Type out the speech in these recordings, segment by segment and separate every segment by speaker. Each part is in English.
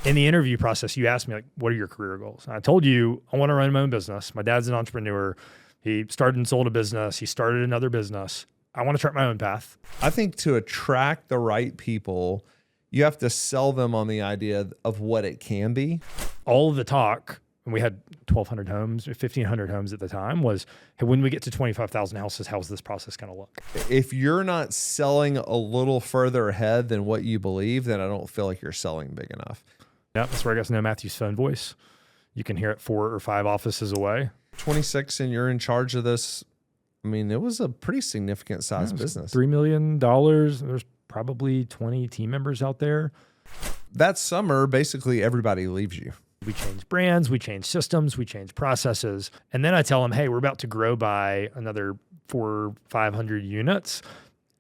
Speaker 1: In the interview process, you asked me, like, what are your career goals? And I told you, I want to run my own business. My dad's an entrepreneur. He started and sold a business. He started another business. I want to chart my own path.
Speaker 2: I think to attract the right people, you have to sell them on the idea of what it can be.
Speaker 1: All of the talk, and we had 1,200 homes, 1,500 homes at the time, was, hey, when we get to 25,000 houses, how's this process going to look?
Speaker 2: If you're not selling a little further ahead than what you believe, then I don't feel like you're selling big enough.
Speaker 1: Yeah, that's where I got to know Matthew's phone voice. You can hear it 4 or 5 offices away.
Speaker 2: 26 and you're in charge of this. I mean, it was a pretty significant size business.
Speaker 1: $3 million. There's probably 20 team members out there.
Speaker 2: That summer, basically everybody leaves you.
Speaker 1: We change brands, we change systems, we change processes. And then I tell them, hey, we're about to grow by another 400 or 500 units,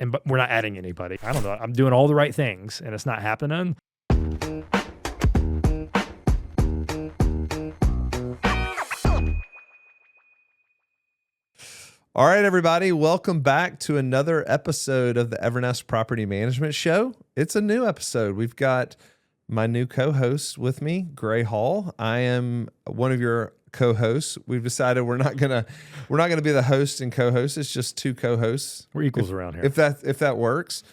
Speaker 1: but we're not adding anybody. I don't know. I'm doing all the right things and it's not happening.
Speaker 2: All right, everybody, welcome back to another episode of the Evernest Property Management Show. It's a new episode. We've got my new co-host with me, Gray Hall. I am one of your co-hosts. We've decided we're not gonna be the host and co-host. It's just 2 co-hosts.
Speaker 1: We're equals around here.
Speaker 2: If that works.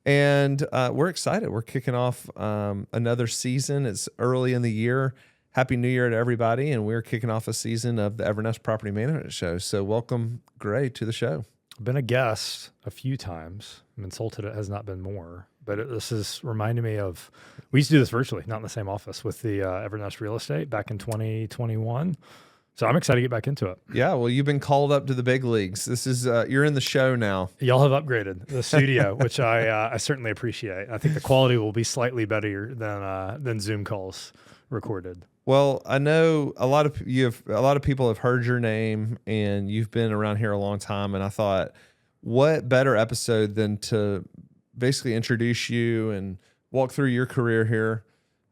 Speaker 2: And we're excited. We're kicking off another season. It's early in the year. Happy New Year to everybody, and we're kicking off a season of the Evernest Property Management Show. So welcome, Gray, to the show.
Speaker 1: I've been a guest a few times. I'm insulted it has not been more, but this is reminding me of, we used to do this virtually, not in the same office, with the Evernest Real Estate back in 2021. So I'm excited to get back into it.
Speaker 2: Yeah, well, you've been called up to the big leagues. This is you're in the show now.
Speaker 1: Y'all have upgraded the studio, which I certainly appreciate. I think the quality will be slightly better than Zoom calls recorded.
Speaker 2: Well, I know a lot of people have heard your name, and you've been around here a long time. And I thought, what better episode than to basically introduce you and walk through your career here.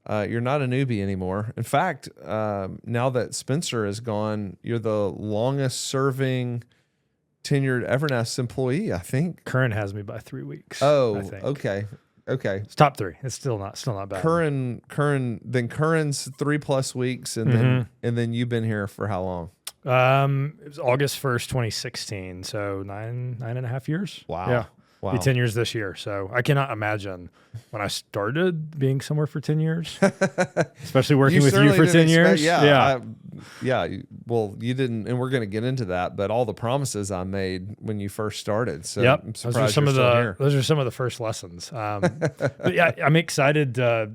Speaker 2: You're not a newbie anymore. In fact, now that Spencer is gone, you're the longest serving tenured Evernest employee, I think.
Speaker 1: Curran has me by 3 weeks.
Speaker 2: Oh,
Speaker 1: I think.
Speaker 2: Okay.
Speaker 1: It's top 3. It's still not bad.
Speaker 2: Curran's 3+ weeks, and then you've been here for how long?
Speaker 1: It was August 1st, 2016. So nine and a half years.
Speaker 2: Wow.
Speaker 1: Yeah.
Speaker 2: Wow.
Speaker 1: Be 10 years this year. So I cannot imagine when I started being somewhere for 10 years, especially working with you for 10 years.
Speaker 2: Well, you didn't, and we're going to get into that, but all the promises I made when you first started. So
Speaker 1: yep.
Speaker 2: I'm surprised those
Speaker 1: are some of the first lessons. But yeah, I'm excited to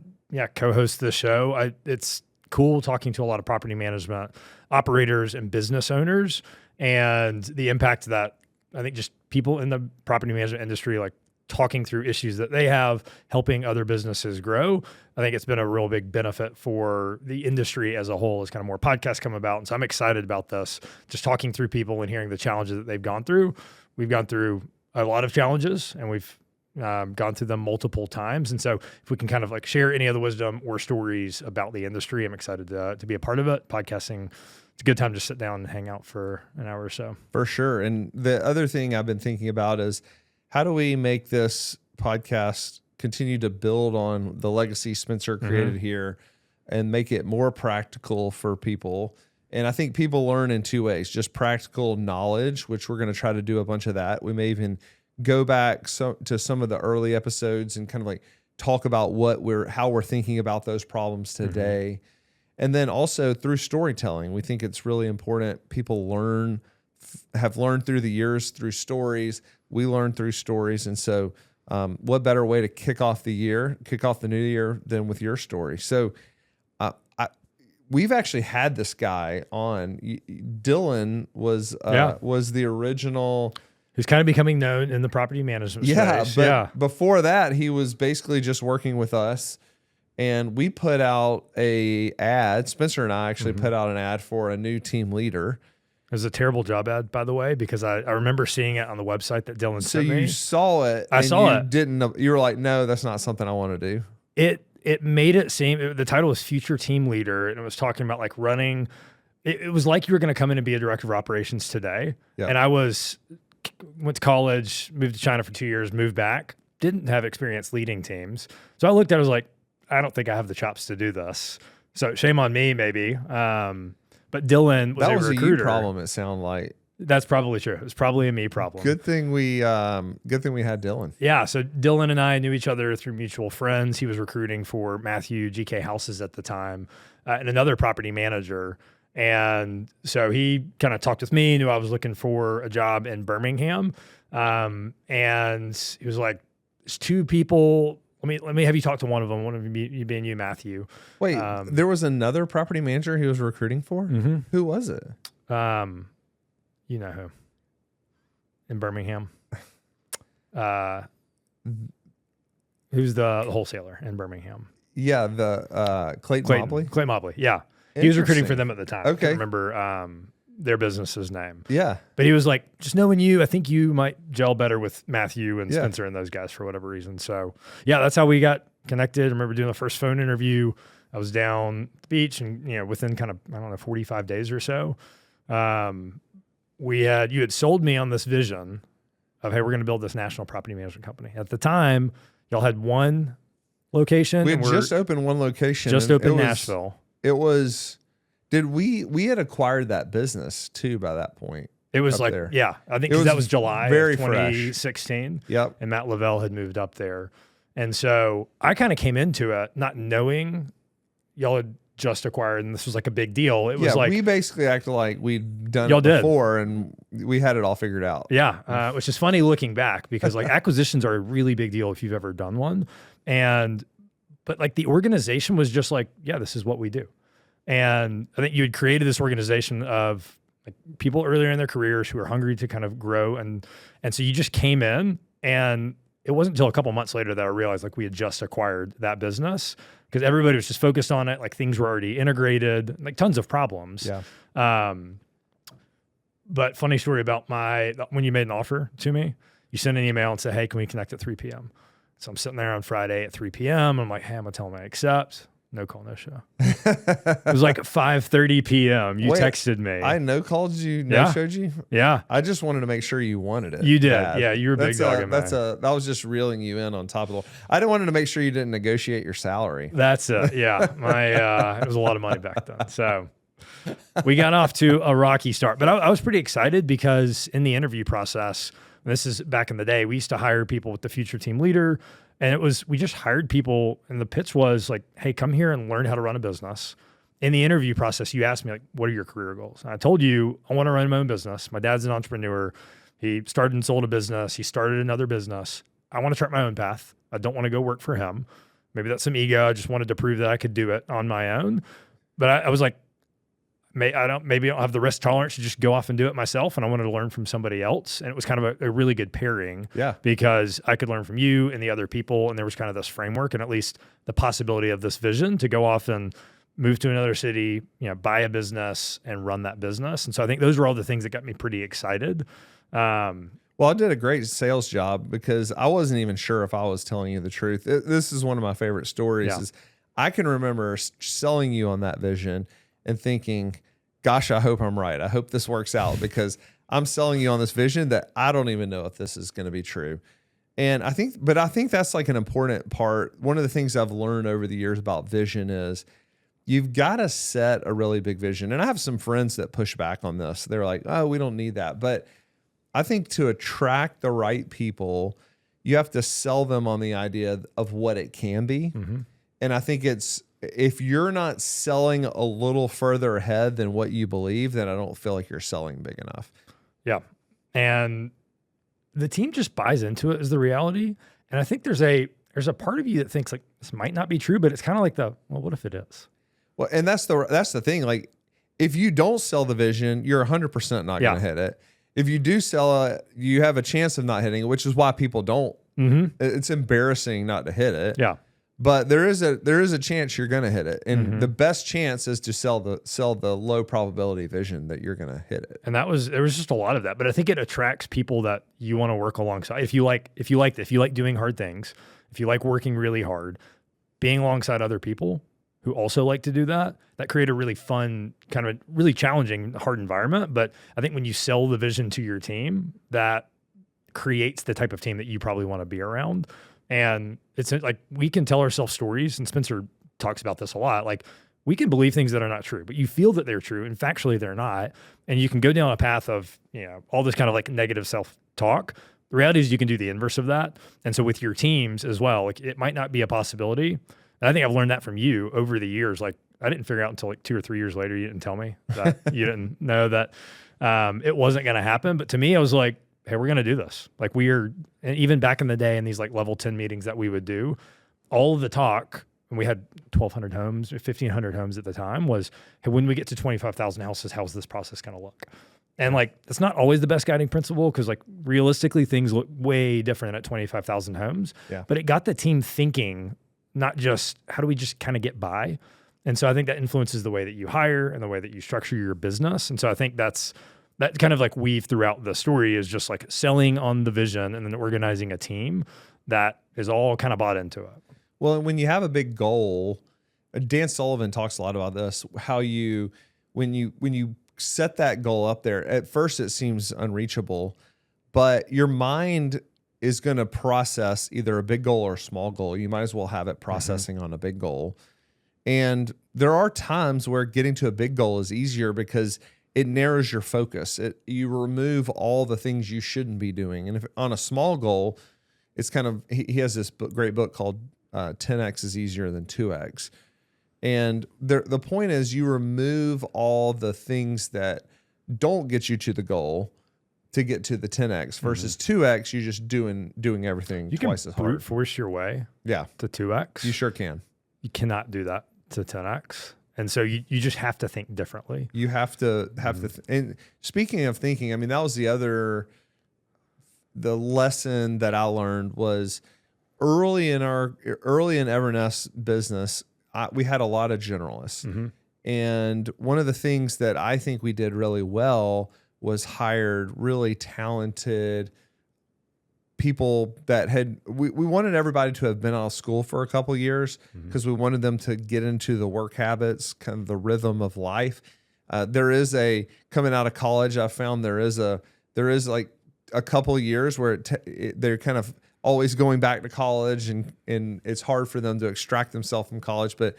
Speaker 1: co-host the show. It's cool talking to a lot of property management operators and business owners, and the impact that I think just people in the property management industry, like talking through issues that they have, helping other businesses grow. I think it's been a real big benefit for the industry as a whole as kind of more podcasts come about. And so I'm excited about this, just talking through people and hearing the challenges that they've gone through. We've gone through a lot of challenges, and we've gone through them multiple times. And so if we can kind of like share any of the wisdom or stories about the industry, I'm excited to be a part of it. Podcasting, it's a good time to sit down and hang out for an hour or so.
Speaker 2: For sure. And the other thing I've been thinking about is, how do we make this podcast continue to build on the legacy Spencer created here and make it more practical for people? And I think people learn in 2 ways, just practical knowledge, which we're going to try to do a bunch of that. We may even go back to some of the early episodes and kind of like talk about how we're thinking about those problems today. And then also through storytelling, we think it's really important. People have learned through the years through stories. We learn through stories. And so what better way to kick off the new year than with your story? So we've actually had this guy on. Dylan was the original.
Speaker 1: Who's kind of becoming known in the property management space.
Speaker 2: But before that, he was basically just working with us. And we put out a ad. Spencer and I actually put out an ad for a new team leader.
Speaker 1: It was a terrible job ad, by the way, because I remember seeing it on the website that Dylan sent me.
Speaker 2: So you saw it.
Speaker 1: I saw it.
Speaker 2: You were like, no, that's not something I want to do.
Speaker 1: It made it seem, the title was Future Team Leader, and it was talking about like running. It was like you were going to come in and be a director of operations today. Yep. And I went to college, moved to China for 2 years, moved back, didn't have experience leading teams. So I looked at it, I was like, I don't think I have the chops to do this. So shame on me, maybe. But Dylan was
Speaker 2: That
Speaker 1: a
Speaker 2: was
Speaker 1: recruiter.
Speaker 2: a you problem, it sounded like.
Speaker 1: That's probably true. It was probably a me problem.
Speaker 2: Good thing we had Dylan.
Speaker 1: Yeah. So Dylan and I knew each other through mutual friends. He was recruiting for Matthew GK Houses at the time, and another property manager. And so he kind of talked with me, knew I was looking for a job in Birmingham. And he was like, there's two people. Let me have you talk to one of them. One of you being you, Matthew.
Speaker 2: Wait, there was another property manager he was recruiting for?
Speaker 1: Mm-hmm.
Speaker 2: Who was it?
Speaker 1: You know who? In Birmingham. Who's the wholesaler in Birmingham?
Speaker 2: Yeah, the Clayton Mobley.
Speaker 1: Clayton Mobley, yeah. He was recruiting for them at the time. Okay. I can't remember their business's name.
Speaker 2: Yeah.
Speaker 1: But he was like, just knowing you, I think you might gel better with Matthew and Spencer and those guys for whatever reason. So, yeah, that's how we got connected. I remember doing the first phone interview. I was down at the beach and, within kind of, 45 days or so, you had sold me on this vision of, hey, we're going to build this national property management company. At the time, y'all had one location.
Speaker 2: We had just opened one location.
Speaker 1: Just opened Nashville.
Speaker 2: We had acquired that business too by that point.
Speaker 1: It was like,
Speaker 2: there.
Speaker 1: Yeah, I think that was July
Speaker 2: very
Speaker 1: of 2016.
Speaker 2: Fresh. Yep.
Speaker 1: And Matt Lavelle had moved up there. And so I kind of came into it not knowing y'all had just acquired and this was like a big deal. It was like,
Speaker 2: we basically acted like we'd done it before and we had it all figured out.
Speaker 1: Yeah. Which is funny looking back because like acquisitions are a really big deal if you've ever done one. But like the organization was just like, yeah, this is what we do. And I think you had created this organization of like people earlier in their careers who are hungry to kind of grow. And so you just came in, and it wasn't until a couple months later that I realized like we had just acquired that business because everybody was just focused on it. Like things were already integrated, like tons of problems.
Speaker 2: Yeah.
Speaker 1: But funny story about when you made an offer to me, you sent an email and said, hey, can we connect at 3 p.m.? So I'm sitting there on Friday at 3 p.m. I'm like, hey, I'm going to tell them I accept. No call, no show. It was like 5:30 p.m. You texted me.
Speaker 2: I no-called you, showed you?
Speaker 1: Yeah.
Speaker 2: I just wanted to make sure you wanted it.
Speaker 1: You did. Bad. Yeah, you were a big dog.
Speaker 2: That was just reeling you in on top of the. I didn't wanted to make sure you didn't negotiate your salary.
Speaker 1: That's it. Yeah. It was a lot of money back then. So we got off to a rocky start. But I was pretty excited because in the interview process, and this is back in the day, we used to hire people with the future team leader. And we just hired people, and the pitch was like, hey, come here and learn how to run a business. In the interview process, you asked me, like, what are your career goals? And I told you, I want to run my own business. My dad's an entrepreneur. He started and sold a business. He started another business. I want to chart my own path. I don't want to go work for him. Maybe that's some ego. I just wanted to prove that I could do it on my own. But I was like, maybe I don't have the risk tolerance to just go off and do it myself. And I wanted to learn from somebody else. And it was kind of a really good pairing because I could learn from you and the other people. And there was kind of this framework and at least the possibility of this vision to go off and move to another city, buy a business and run that business. And so I think those were all the things that got me pretty excited.
Speaker 2: Well, I did a great sales job because I wasn't even sure if I was telling you the truth. This is one of my favorite stories. Is I can remember selling you on that vision and thinking, gosh, I hope I'm right. I hope this works out because I'm selling you on this vision that I don't even know if this is going to be true. And I think that's like an important part. One of the things I've learned over the years about vision is you've got to set a really big vision. And I have some friends that push back on this. They're like, oh, we don't need that. But I think to attract the right people, you have to sell them on the idea of what it can be. Mm-hmm. And I think if you're not selling a little further ahead than what you believe, then I don't feel like you're selling big enough.
Speaker 1: Yeah. And the team just buys into it is the reality. And I think there's a part of you that thinks like this might not be true, but it's kind of like well, what if it is?
Speaker 2: Well, and that's the thing. Like if you don't sell the vision, you're 100% not going to hit it. If you do sell it, you have a chance of not hitting it, which is why people don't. Mm-hmm. It's embarrassing not to hit it.
Speaker 1: Yeah.
Speaker 2: But there is a chance you're going to hit it, and the best chance is to sell the low probability vision that you're going to hit it.
Speaker 1: And there was just a lot of that. But I think it attracts people that you want to work alongside. If you like doing hard things, if you like working really hard, being alongside other people who also like to do that create a really fun, kind of really challenging, hard environment. But I think when you sell the vision to your team, that creates the type of team that you probably want to be around. And it's like we can tell ourselves stories, and Spencer talks about this a lot. Like, we can believe things that are not true, but you feel that they're true, and factually they're not. And you can go down a path of, all this kind of like negative self-talk. The reality is you can do the inverse of that. And so with your teams as well, like, it might not be a possibility. And I think I've learned that from you over the years. Like, I didn't figure out until like 2 or 3 years later, you didn't tell me that you didn't know that it wasn't going to happen. But to me, I was like, hey, we're going to do this. Like, and even back in the day in these like level 10 meetings that we would do, all of the talk, and we had 1,200 homes or 1,500 homes at the time, was, hey, when we get to 25,000 houses, how's this process going to look? And like, it's not always the best guiding principle, because like realistically things look way different at 25,000 homes.
Speaker 2: Yeah.
Speaker 1: But it got the team thinking, not just how do we just kind of get by. And so I think that influences the way that you hire and the way that you structure your business. And so I think that kind of like weave throughout the story is just like selling on the vision and then organizing a team that is all kind of bought into it.
Speaker 2: Well, when you have a big goal, Dan Sullivan talks a lot about this, how when you set that goal up there, at first it seems unreachable, but your mind is going to process either a big goal or a small goal. You might as well have it processing on a big goal. And there are times where getting to a big goal is easier because it narrows your focus. You remove all the things you shouldn't be doing. And if on a small goal, it's kind of, he has this great book called 10X is easier than 2X. And the point is you remove all the things that don't get you to the goal to get to the 10X versus 2X. You're just doing everything twice as hard.
Speaker 1: You can brute force your way to 2X.
Speaker 2: You sure can.
Speaker 1: You cannot do that to 10X. And so you just have to think differently.
Speaker 2: You have to and speaking of thinking, I mean, that was the lesson that I learned was early in Evernest business, we had a lot of generalists. And one of the things that I think we did really well was hired really talented people that we wanted everybody to have been out of school for a couple of years because we wanted them to get into the work habits, kind of the rhythm of life. Coming out of college, I found there is like a couple of years where they're kind of always going back to college and it's hard for them to extract themselves from college. But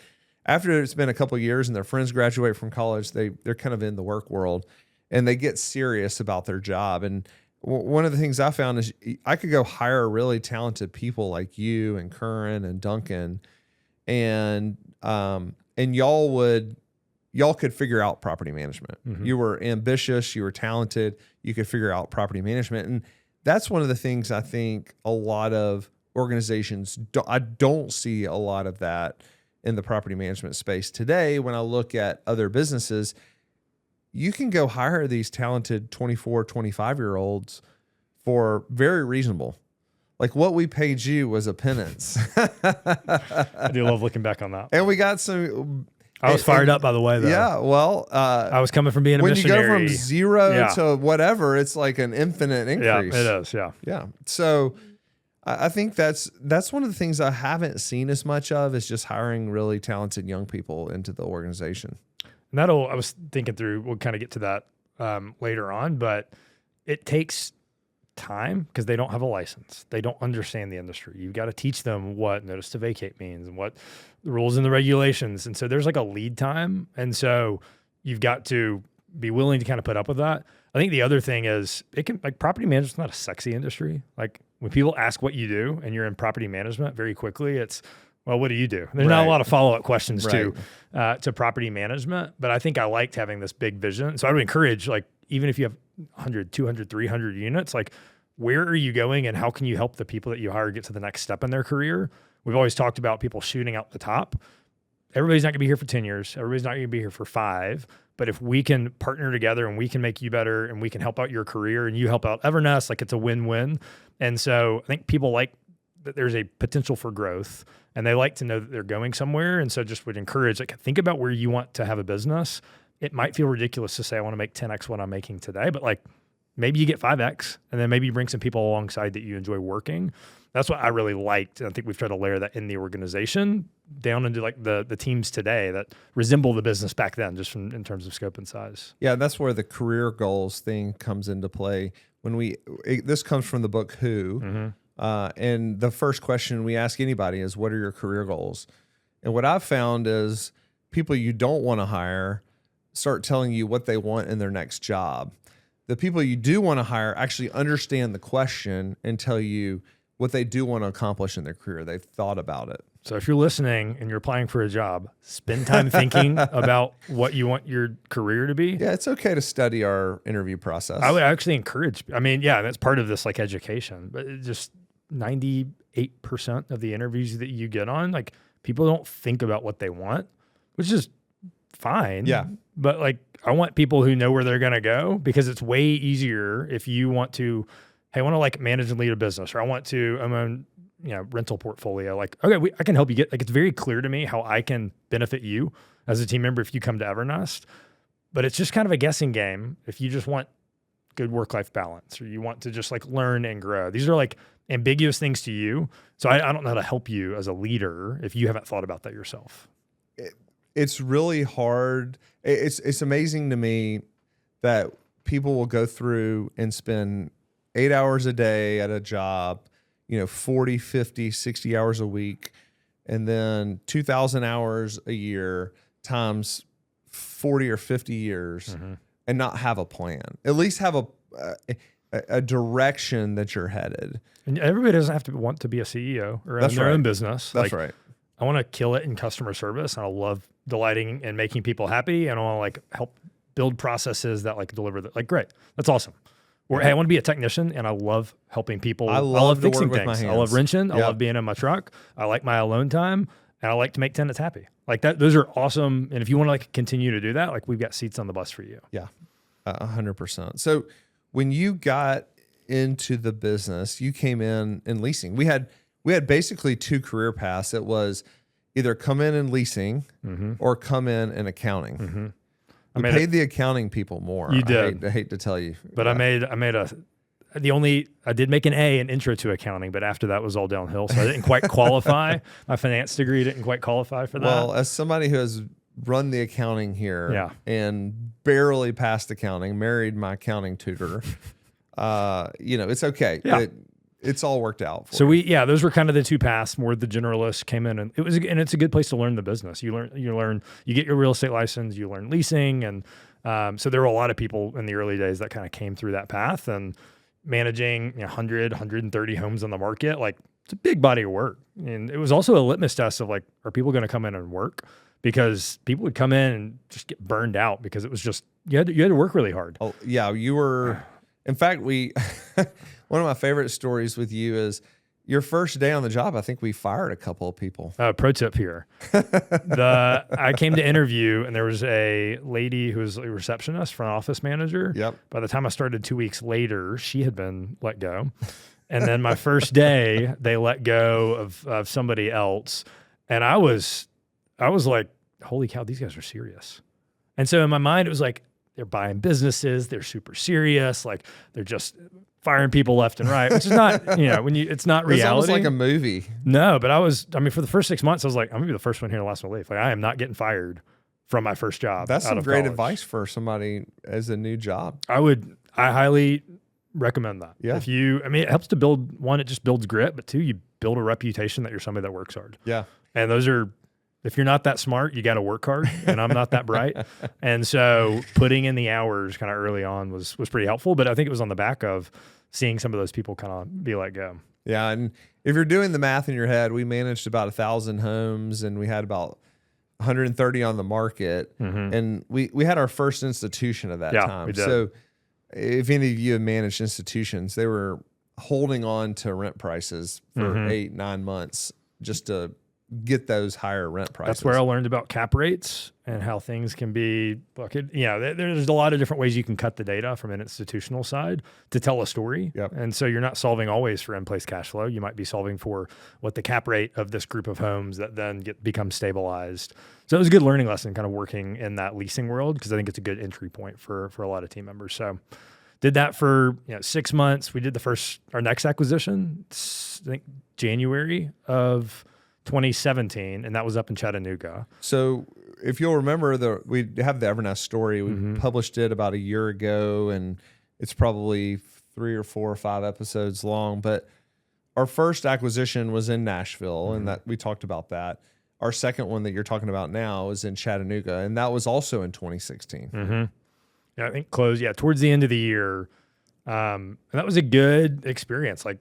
Speaker 2: after it's been a couple of years and their friends graduate from college, they're kind of in the work world and they get serious about their job. And one of the things I found is I could go hire really talented people like you and Curran and Duncan, and y'all could figure out property management. You were ambitious, you were talented, you could figure out property management. And that's one of the things I think a lot of organizations I don't see a lot of that in the property management space today. When I look at other businesses, you can go hire these talented 24, 25-year-olds for very reasonable. Like what we paid you was a pittance.
Speaker 1: I do love looking back on that.
Speaker 2: And we got some...
Speaker 1: I was fired up, by the way, though.
Speaker 2: Yeah, well... I
Speaker 1: was coming from being a missionary.
Speaker 2: When you go from zero to whatever, it's like an infinite increase.
Speaker 1: Yeah, it is, yeah.
Speaker 2: Yeah. So I think that's one of the things I haven't seen as much of is just hiring really talented young people into the organization.
Speaker 1: And I was thinking through, we'll kind of get to that later on, but it takes time because they don't have a license. They don't understand the industry. You've got to teach them what notice to vacate means and what the rules and the regulations. And so there's like a lead time. And so you've got to be willing to kind of put up with that. I think the other thing is property management's not a sexy industry. Like when people ask what you do and you're in property management, very quickly it's, well, what do you do? There's not a lot of follow-up questions to property management, but I think I liked having this big vision. So I would encourage, like, even if you have 100, 200, 300 units, like, where are you going and how can you help the people that you hire get to the next step in their career? We've always talked about people shooting out the top. Everybody's not gonna be here for 10 years. Everybody's not gonna be here for 5. But if we can partner together and we can make you better and we can help out your career and you help out Evernest, like it's a win-win. And so I think people like that there's a potential for growth and they like to know that they're going somewhere. And so just would encourage, like, think about where you want to have a business. It might feel ridiculous to say, I want to make 10X what I'm making today, but like maybe you get 5X and then maybe you bring some people alongside that you enjoy working. That's what I really liked. And I think we've tried to layer that in the organization down into like the teams today that resemble the business back then, just in terms of scope and size.
Speaker 2: Yeah. That's where the career goals thing comes into play. This comes from the book Who, and the first question we ask anybody is, what are your career goals? And what I've found is people you don't want to hire start telling you what they want in their next job. The people you do want to hire actually understand the question and tell you what they do want to accomplish in their career. They've thought about it.
Speaker 1: So if you're listening and you're applying for a job, spend time thinking about what you want your career to be.
Speaker 2: Yeah, it's okay to study our interview process.
Speaker 1: I would actually encourage, I mean, yeah, that's part of this like education, but it just 98% of the interviews that you get on, like people don't think about what they want, which is fine.
Speaker 2: Yeah.
Speaker 1: But like, I want people who know where they're going to go, because it's way easier if you want to, hey, I want to like manage and lead a business, or I want to, I'm on, rental portfolio. Like, okay, I can help you get, like, it's very clear to me how I can benefit you as a team member if you come to Evernest, but it's just kind of a guessing game if you just want good work-life balance, or you want to just like learn and grow. These are like ambiguous things to you. So I don't know how to help you as a leader if you haven't thought about that yourself.
Speaker 2: It's really hard. It's amazing to me that people will go through and spend 8 hours a day at a job, 40, 50, 60 hours a week, and then 2,000 hours a year times 40 or 50 years and not have a plan. At least have a direction that you're headed.
Speaker 1: And everybody doesn't have to want to be a CEO or own their own business.
Speaker 2: That's right.
Speaker 1: I want to kill it in customer service, and I love delighting and making people happy, and I want to like help build processes that like deliver that. Like, great, that's awesome. Or hey, I want to be a technician, and I love helping people. I love fixing things. I love wrenching. I love being in my truck. I like my alone time, and I like to make tenants happy. Like that. Those are awesome. And if you want to like continue to do that, like we've got seats on the bus for you.
Speaker 2: Yeah, 100%. So when you got into the business, you came in leasing. We had basically two career paths. It was either come in leasing or come in accounting. I paid the accounting people more.
Speaker 1: You did.
Speaker 2: I hate to tell you,
Speaker 1: but I did make an A in intro to accounting, but after that was all downhill. So I didn't quite qualify. My finance degree didn't quite qualify for that.
Speaker 2: Well, as somebody who has run the accounting here and barely passed accounting, married my accounting tutor, it's okay.
Speaker 1: Yeah.
Speaker 2: It's all worked out for you.
Speaker 1: Those were kind of the two paths. More the generalists came in, and it's a good place to learn the business. You get your real estate license, you learn leasing. And so there were a lot of people in the early days that kind of came through that path, and managing 100, 130 homes on the market. Like, it's a big body of work. And it was also a litmus test of like, are people going to come in and work? Because people would come in and just get burned out because it was just, you had to work really hard.
Speaker 2: Oh yeah. You were, in fact, one of my favorite stories with you is your first day on the job. I think we fired a couple of people.
Speaker 1: Pro tip here. I came to interview, and there was a lady who was a receptionist, front office manager.
Speaker 2: Yep.
Speaker 1: By the time I started 2 weeks later, she had been let go. And then my first day, they let go of somebody else. And I was like, holy cow, these guys are serious. And so in my mind, it was like, they're buying businesses. They're super serious. Like, they're just firing people left and right, which is not, it's not reality.
Speaker 2: It's almost like a movie.
Speaker 1: No, but for the first 6 months, I was like, I'm gonna be the first one here, the last one to leave. Like, I am not getting fired from my first job.
Speaker 2: That's some great
Speaker 1: college.
Speaker 2: Advice for somebody as a new job.
Speaker 1: I highly recommend that.
Speaker 2: Yeah.
Speaker 1: It helps to build, one, it just builds grit, but two, you build a reputation that you're somebody that works hard.
Speaker 2: Yeah.
Speaker 1: And those are, if you're not that smart, you got to work hard, and I'm not that bright. And so putting in the hours kind of early on was pretty helpful, but I think it was on the back of seeing some of those people kind of be let go.
Speaker 2: Yeah. And if you're doing the math in your head, we managed about 1,000 homes, and we had about 130 on the market. And we had our first institution at that time.
Speaker 1: We did.
Speaker 2: So if any of you have managed institutions, they were holding on to rent prices for 8-9 months just to get those higher rent prices.
Speaker 1: That's where I learned about cap rates and how things can be bucket. There's a lot of different ways you can cut the data from an institutional side to tell a story.
Speaker 2: Yep.
Speaker 1: And so you're not solving always for in-place cash flow. You might be solving for what the cap rate of this group of homes that then become stabilized. So it was a good learning lesson kind of working in that leasing world, because I think it's a good entry point for a lot of team members. So did that for 6 months. We did our next acquisition, I think January of 2017, and that was up in Chattanooga.
Speaker 2: So if you'll remember, we have the Evernest story. We published it about a year ago, and it's probably 3 or 4 or 5 episodes long. But our first acquisition was in Nashville, and that we talked about that. our second one that you're talking about now is in Chattanooga, and that was also in 2016.
Speaker 1: Mm-hmm. Yeah, I think closed, towards the end of the year. And that was a good experience. Like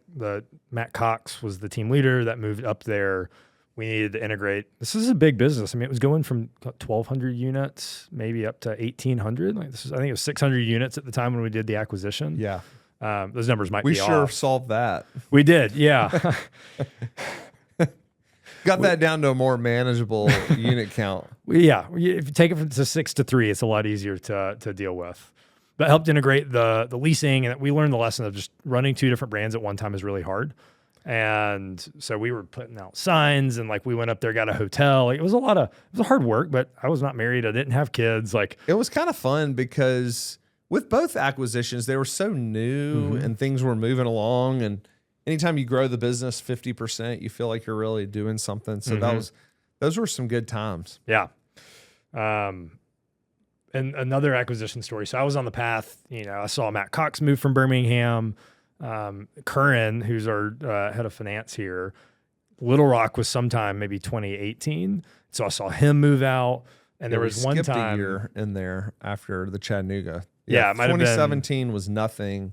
Speaker 1: Matt Cox was the team leader that moved up there. We needed to integrate. This is a big business. I mean, it was going from 1,200 units, maybe up to 1,800. Like I think it was 600 units at the time when we did the acquisition.
Speaker 2: Yeah.
Speaker 1: Those numbers might be
Speaker 2: We sure
Speaker 1: off.
Speaker 2: solved that.
Speaker 1: We did. Yeah.
Speaker 2: Got that down to a more manageable unit count.
Speaker 1: If you take it to 6 to 3, it's a lot easier to deal with. But helped integrate the leasing, and we learned the lesson of just running 2 different brands at one time is really hard. And so we were putting out signs, and like we went up there, got a hotel. Like, it was hard work, but I was not married. I didn't have kids. Like,
Speaker 2: it was kind of fun because with both acquisitions, they were so new and things were moving along. And anytime you grow the business 50%, you feel like you're really doing something. So those were some good times.
Speaker 1: Yeah. And another acquisition story. So I was on the path, I saw Matt Cox move from Birmingham. Curran, who's our head of finance here, Little Rock was sometime maybe 2018. So I saw him move out. And there was one time
Speaker 2: a year in there after the Chattanooga.
Speaker 1: Yeah, it might have been
Speaker 2: 2017 was nothing.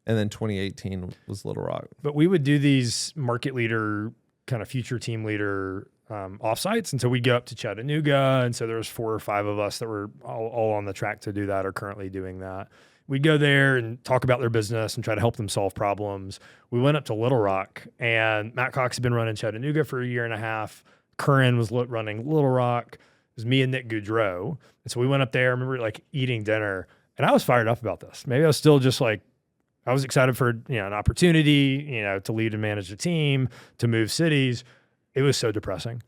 Speaker 2: And then 2018 was Little Rock.
Speaker 1: But we would do these market leader, kind of future team leader offsites. And so we'd go up to Chattanooga. And so there was 4 or 5 of us that were all on the track to do that or currently doing that. We'd go there and talk about their business and try to help them solve problems. We went up to Little Rock, and Matt Cox had been running Chattanooga for a year and a half. Curran was running Little Rock. It was me and Nick Goudreau. And so we went up there. I remember like eating dinner, and I was fired up about this. Maybe I was still just like, I was excited for, an opportunity, to lead and manage a team, to move cities. It was so depressing.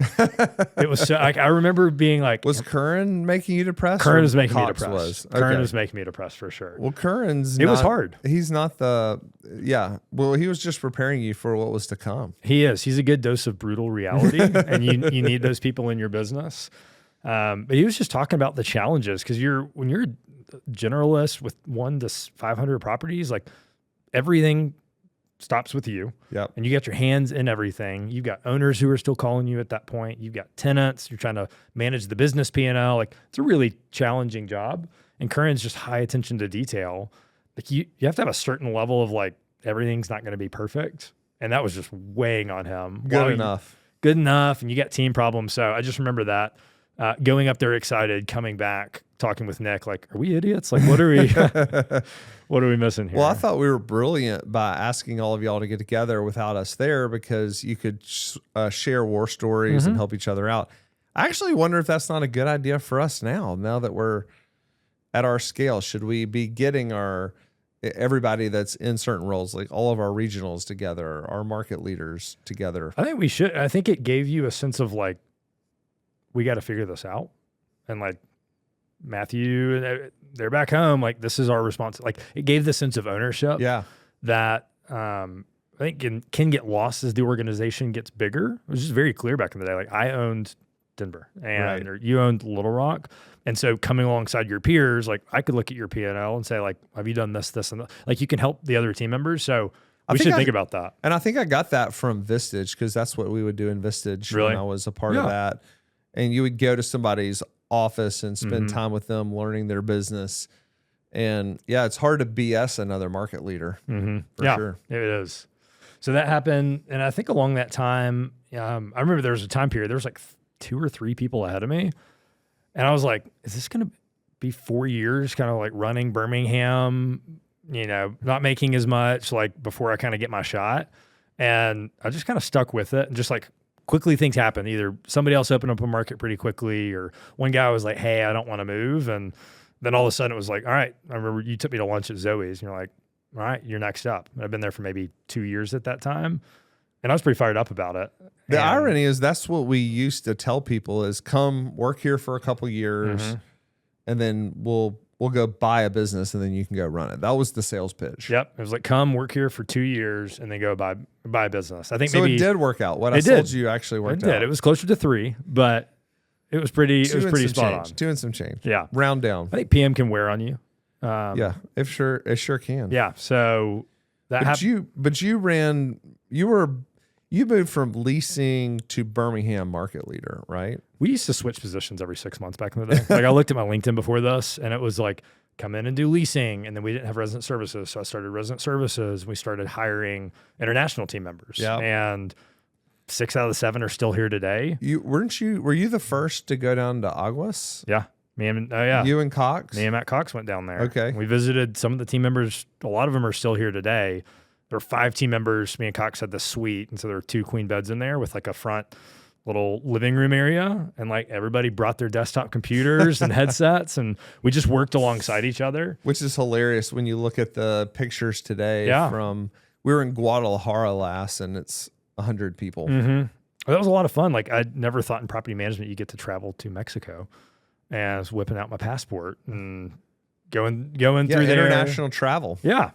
Speaker 1: It was so, like, I remember being like,
Speaker 2: was Curran making you depressed?
Speaker 1: Curran was making
Speaker 2: Cox
Speaker 1: me depressed.
Speaker 2: Was?
Speaker 1: Curran
Speaker 2: Okay.
Speaker 1: was making me depressed for sure.
Speaker 2: Well, Curran's
Speaker 1: was hard.
Speaker 2: He's not well, he was just preparing you for what was to come.
Speaker 1: He is. He's a good dose of brutal reality, and you need those people in your business. But he was just talking about the challenges, because when you're a generalist with 1 to 500 properties, like everything stops with you.
Speaker 2: Yep.
Speaker 1: And you got your hands in everything. You've got owners who are still calling you at that point. You've got tenants. You're trying to manage the business P&L. Like, it's a really challenging job. And Curran's just high attention to detail. Like, you have to have a certain level of like, everything's not going to be perfect. And that was just weighing on him.
Speaker 2: Good enough.
Speaker 1: And you got team problems. So I just remember that. Going up there excited, coming back, talking with Nick, like, are we idiots? Like, what are we missing here?
Speaker 2: Well, I thought we were brilliant by asking all of y'all to get together without us there, because you could share war stories and help each other out. I actually wonder if that's not a good idea for us now that we're at our scale. Should we be getting everybody that's in certain roles, like all of our regionals together, our market leaders together?
Speaker 1: I think we should. I think it gave you a sense of like, we got to figure this out. And like Matthew, they're back home. Like, this is our response. Like, it gave the sense of ownership that I think can get lost as the organization gets bigger. It was just very clear back in the day. Like, I owned Denver or you owned Little Rock. And so coming alongside your peers, like, I could look at your P&L and say, like, have you done this, and that? Like, you can help the other team members. So we should think about that.
Speaker 2: And I think I got that from Vistage, because that's what we would do in Vistage when I was a part of that. And you would go to somebody's office and spend time with them, learning their business. And it's hard to BS another market leader. For sure.
Speaker 1: It is. So that happened. And I think along that time, I remember there was a time period, there was like 2 or 3 people ahead of me. And I was like, is this going to be 4 years kind of like running Birmingham, not making as much, like, before I kind of get my shot? And I just kind of stuck with it, and just like, quickly things happen. Either somebody else opened up a market pretty quickly, or one guy was like, hey, I don't want to move. And then all of a sudden it was like, all right, I remember you took me to lunch at Zoe's, and you're like, all right, you're next up. And I've been there for maybe 2 years at that time. And I was pretty fired up about it.
Speaker 2: The irony is that's what we used to tell people is, come work here for a couple years, and then we'll go buy a business, and then you can go run it. That was the sales pitch.
Speaker 1: Yep. It was like, come work here for 2 years and then go buy a business. I think
Speaker 2: so.
Speaker 1: Maybe
Speaker 2: It did work out. What I told you actually worked out.
Speaker 1: It did. It was closer to 3, but it was pretty spot on.
Speaker 2: 2 and some change.
Speaker 1: Yeah.
Speaker 2: Round down.
Speaker 1: I think PM can wear on you.
Speaker 2: It sure can.
Speaker 1: Yeah. So that happened.
Speaker 2: But you You moved from leasing to Birmingham market leader, right?
Speaker 1: We used to switch positions every 6 months back in the day. Like I looked at my LinkedIn before this, and it was like, come in and do leasing. And then we didn't have resident services. So I started resident services. We started hiring international team members.
Speaker 2: Yeah.
Speaker 1: And 6 out of the 7 are still here today.
Speaker 2: Were you the first to go down to Aguas?
Speaker 1: Yeah. Yeah.
Speaker 2: You and Cox?
Speaker 1: Me and Matt Cox went down there.
Speaker 2: Okay.
Speaker 1: We visited some of the team members. A lot of them are still here today. There were 5 team members. Me and Cox had the suite. And so there were 2 queen beds in there with like a front little living room area. And like everybody brought their desktop computers and headsets. And we just worked alongside each other.
Speaker 2: Which is hilarious when you look at the pictures today we were in Guadalajara last, and it's 100 people.
Speaker 1: Mm-hmm. That was a lot of fun. Like I never thought in property management you get to travel to Mexico. And I was whipping out my passport and going through there.
Speaker 2: International travel.
Speaker 1: Yeah.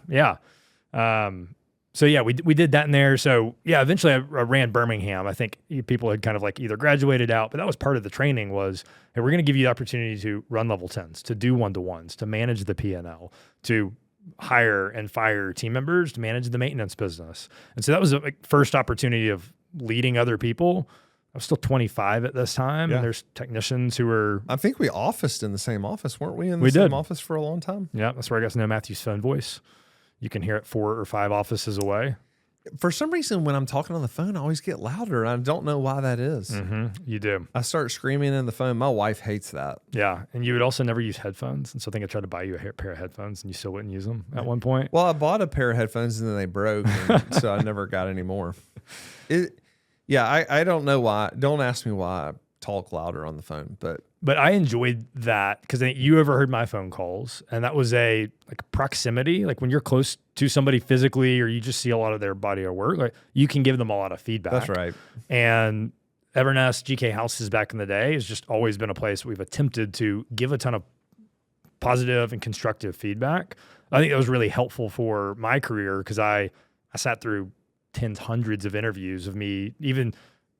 Speaker 1: So yeah, we did that in there. So yeah, eventually I ran Birmingham. I think people had kind of like either graduated out, but that was part of the training was, hey, we're going to give you the opportunity to run level 10s, to do one-to-ones, to manage the P&L, to hire and fire team members, to manage the maintenance business. And so that was a first opportunity of leading other people. I was still 25 at this time, and there's technicians who were...
Speaker 2: I think we officed in the same office, weren't we? In the same office for a long time?
Speaker 1: Yeah, that's where I got to know Matthew's phone voice. You can hear it 4 or 5 offices away.
Speaker 2: For some reason, when I'm talking on the phone, I always get louder. I don't know why that is.
Speaker 1: Mm-hmm. You do.
Speaker 2: I start screaming in the phone. My wife hates that.
Speaker 1: Yeah, and you would also never use headphones. And so I think I tried to buy you a pair of headphones, and you still wouldn't use them at one point.
Speaker 2: Well, I bought a pair of headphones, and then they broke, and so I never got any more. I don't know why. Don't ask me why I talk louder on the phone, but
Speaker 1: I enjoyed that because you overheard my phone calls, and that was a like proximity. Like when you're close to somebody physically, or you just see a lot of their body of work, like you can give them a lot of feedback.
Speaker 2: That's right.
Speaker 1: And Evernest, GK Houses back in the day has just always been a place we've attempted to give a ton of positive and constructive feedback. I think that was really helpful for my career because I sat through tens, hundreds of interviews of me, even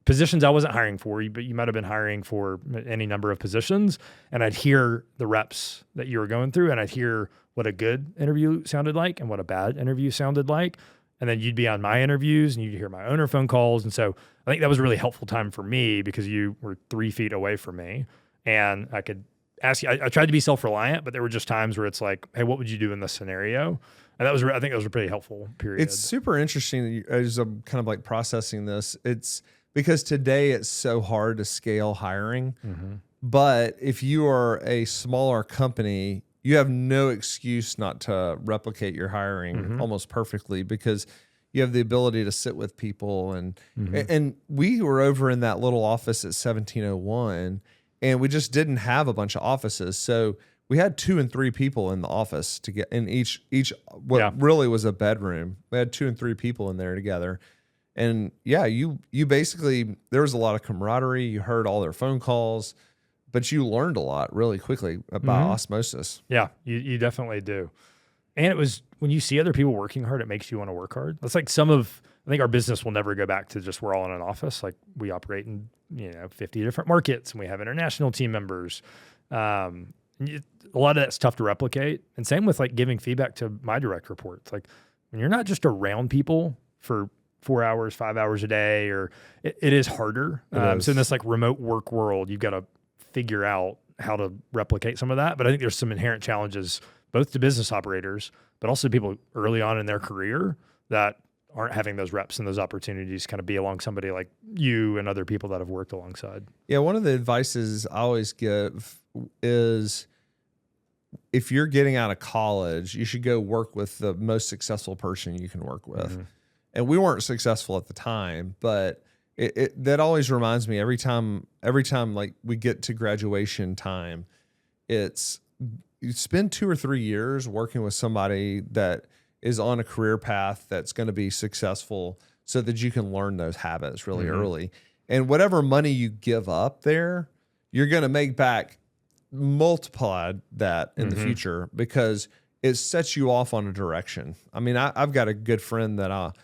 Speaker 1: positions I wasn't hiring for, but you might have been hiring for any number of positions. And I'd hear the reps that you were going through, and I'd hear what a good interview sounded like and what a bad interview sounded like. And then you'd be on my interviews and you'd hear my owner phone calls. And so I think that was a really helpful time for me because you were 3 feet away from me and I could ask you. I tried to be self-reliant, but there were just times where it's like, hey, what would you do in this scenario? And that was, I think that was a pretty helpful period.
Speaker 2: It's super interesting as I'm kind of like processing this. It's because today it's so hard to scale hiring. Mm-hmm. But if you are a smaller company, you have no excuse not to replicate your hiring almost perfectly because you have the ability to sit with people. And we were over in that little office at 1701, and we just didn't have a bunch of offices. So we had 2 and 3 people in the office to get in each really was a bedroom. We had 2 and 3 people in there together. And yeah, you basically, there was a lot of camaraderie. You heard all their phone calls, but you learned a lot really quickly about osmosis.
Speaker 1: Yeah, you definitely do. And it was when you see other people working hard, it makes you want to work hard. That's like I think our business will never go back to just we're all in an office. Like we operate in 50 different markets, and we have international team members. A lot of that's tough to replicate. And same with like giving feedback to my direct reports. Like when you're not just around people for 4 hours, 5 hours a day, or it is harder. So in this like remote work world, you've got to figure out how to replicate some of that. But I think there's some inherent challenges both to business operators, but also people early on in their career that aren't having those reps and those opportunities kind of be along somebody like you and other people that have worked alongside. Yeah.
Speaker 2: One of the advices I always give is if you're getting out of college, you should go work with the most successful person you can work with. Mm-hmm. And we weren't successful at the time, but that always reminds me every time like we get to graduation time, it's you spend 2 or 3 years working with somebody that is on a career path that's going to be successful so that you can learn those habits really early. And whatever money you give up there, you're going to make back multiplied that in the future because it sets you off on a direction. I mean, I've got a good friend that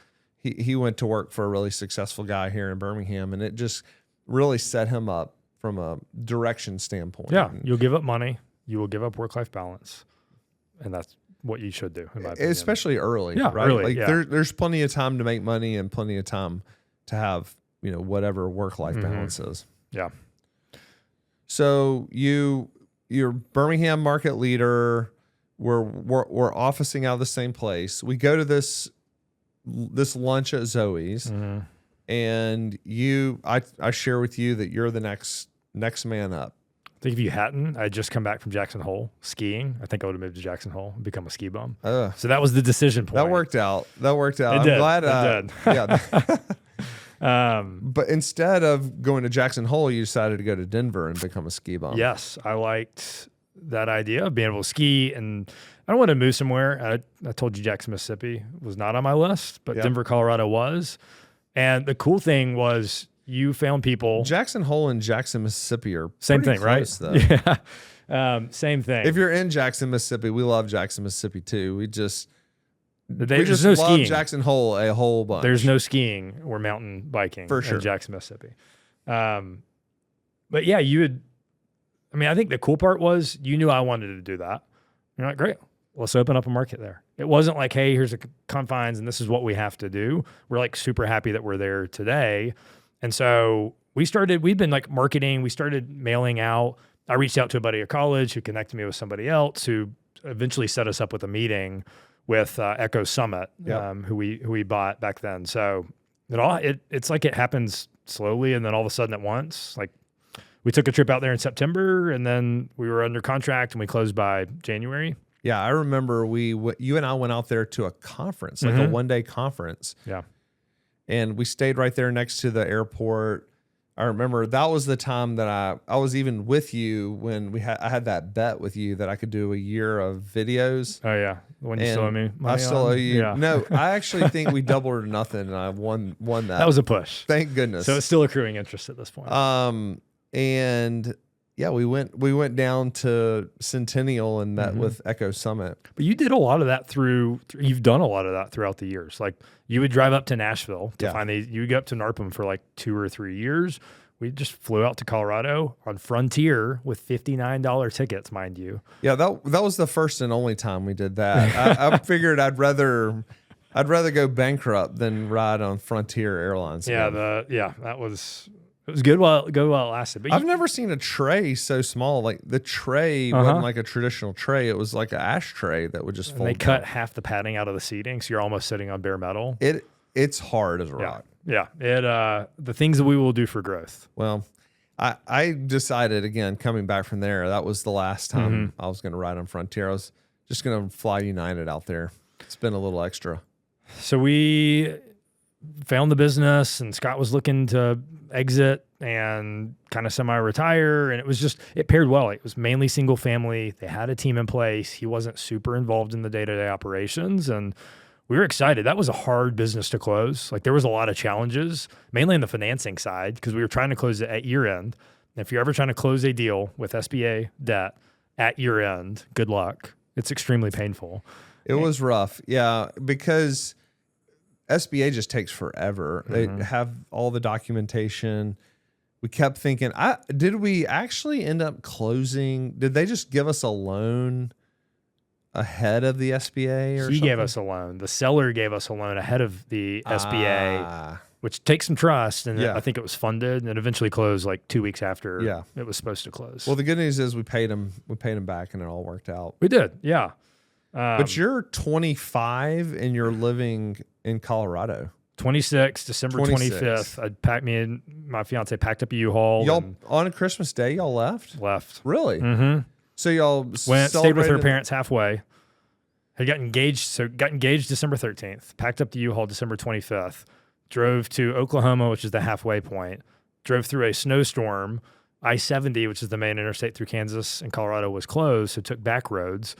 Speaker 2: he went to work for a really successful guy here in Birmingham, and it just really set him up from a direction standpoint.
Speaker 1: Yeah, you'll give up money. You will give up work-life balance, and that's what you should do, in my opinion.
Speaker 2: Especially early,
Speaker 1: yeah,
Speaker 2: right?
Speaker 1: Early,
Speaker 2: like there's plenty of time to make money and plenty of time to have, you know, whatever work-life balance is.
Speaker 1: Yeah.
Speaker 2: So you're Birmingham market leader. We're officing out of the same place. We go to this lunch at Zoe's, and I share with you that you're the next man up.
Speaker 1: I think if you hadn't, I'd just come back from Jackson Hole skiing. I think I would have moved to Jackson Hole and become a ski bum. So that was the decision point.
Speaker 2: That worked out.
Speaker 1: It
Speaker 2: I'm
Speaker 1: did.
Speaker 2: glad.
Speaker 1: It did.
Speaker 2: Yeah. But instead of going to Jackson Hole, you decided to go to Denver and become a ski bum.
Speaker 1: Yes, I liked that idea of being able to ski, and I don't want to move somewhere. I told you Jackson, Mississippi was not on my list, but Denver, Colorado was. And the cool thing was you found people.
Speaker 2: Jackson Hole and Jackson, Mississippi are
Speaker 1: same thing,
Speaker 2: close,
Speaker 1: right?
Speaker 2: Though.
Speaker 1: Yeah. Same thing.
Speaker 2: If you're in Jackson, Mississippi, we love Jackson, Mississippi too. We just
Speaker 1: there's no
Speaker 2: love
Speaker 1: skiing.
Speaker 2: Jackson Hole a whole bunch.
Speaker 1: There's no skiing or mountain biking
Speaker 2: for sure
Speaker 1: in Jackson, Mississippi. But yeah, I think the cool part was you knew I wanted to do that. You're like, great, let's open up a market there. It wasn't like, hey, here's the confines and this is what we have to do. We're like super happy that we're there today. And so we've been like marketing. We started mailing out. I reached out to a buddy at college who connected me with somebody else who eventually set us up with a meeting with Echo Summit, who we bought back then. So it's like it happens slowly and then all of a sudden at once. Like we took a trip out there in September and then we were under contract and we closed by January.
Speaker 2: Yeah, I remember you and I went out there to a conference, like a one-day conference.
Speaker 1: Yeah.
Speaker 2: And we stayed right there next to the airport. I remember that was the time that I was even with you when I had that bet with you that I could do a year of videos.
Speaker 1: Oh yeah, the one you still owe me money
Speaker 2: I still owe you.
Speaker 1: Yeah.
Speaker 2: No, I actually think we doubled or nothing, and I won that.
Speaker 1: That was a push.
Speaker 2: Thank goodness.
Speaker 1: So it's still accruing interest at this point.
Speaker 2: And yeah, we went down to Centennial and met with Echo Summit.
Speaker 1: But you did a lot of that you've done a lot of that throughout the years. Like you would drive up to Nashville to find you would go up to NARPM for like 2 or 3 years. We just flew out to Colorado on Frontier with $59 tickets, mind you.
Speaker 2: Yeah, that was the first and only time we did that. I figured I'd rather go bankrupt than ride on Frontier Airlines.
Speaker 1: Yeah, it was good while it lasted. But
Speaker 2: I've never seen a tray so small. Like the tray wasn't like a traditional tray; it was like an ashtray that would just fold.
Speaker 1: They cut half the padding out of the seating, so you're almost sitting on bare metal.
Speaker 2: It's hard as a rock.
Speaker 1: Yeah, the things that we will do for growth.
Speaker 2: Well, I decided again coming back from there, that was the last time I was going to ride on Frontier. I was just going to fly United out there. Spend a little extra.
Speaker 1: So we found the business, and Scott was looking to exit and kind of semi-retire, and it paired well. It was mainly single family. They had a team in place. He wasn't super involved in the day-to-day operations, and we were excited. That was a hard business to close. Like there was a lot of challenges, mainly in the financing side, because we were trying to close it at year end. And if you're ever trying to close a deal with SBA debt at year end, good luck. It's extremely painful.
Speaker 2: It was rough. Yeah, because SBA just takes forever. They have all the documentation. We kept thinking, did we actually end up closing? Did they just give us a loan ahead of the SBA or something?
Speaker 1: He gave us a loan. The seller gave us a loan ahead of the SBA, which takes some trust. And I think it was funded and eventually closed like 2 weeks after it was supposed to close.
Speaker 2: Well, the good news is we paid him back and it all worked out.
Speaker 1: We did. Yeah.
Speaker 2: But you're 25 and you're living in Colorado.
Speaker 1: 26, December 25th. My fiance packed up a U-Haul.
Speaker 2: Y'all on Christmas Day, y'all left?
Speaker 1: Left.
Speaker 2: Really?
Speaker 1: Mm-hmm.
Speaker 2: So y'all
Speaker 1: stayed with her parents halfway. Had got engaged December 13th. Packed up the U-Haul December 25th. Drove to Oklahoma, which is the halfway point. Drove through a snowstorm. I-70, which is the main interstate through Kansas and Colorado, was closed, so took back roads.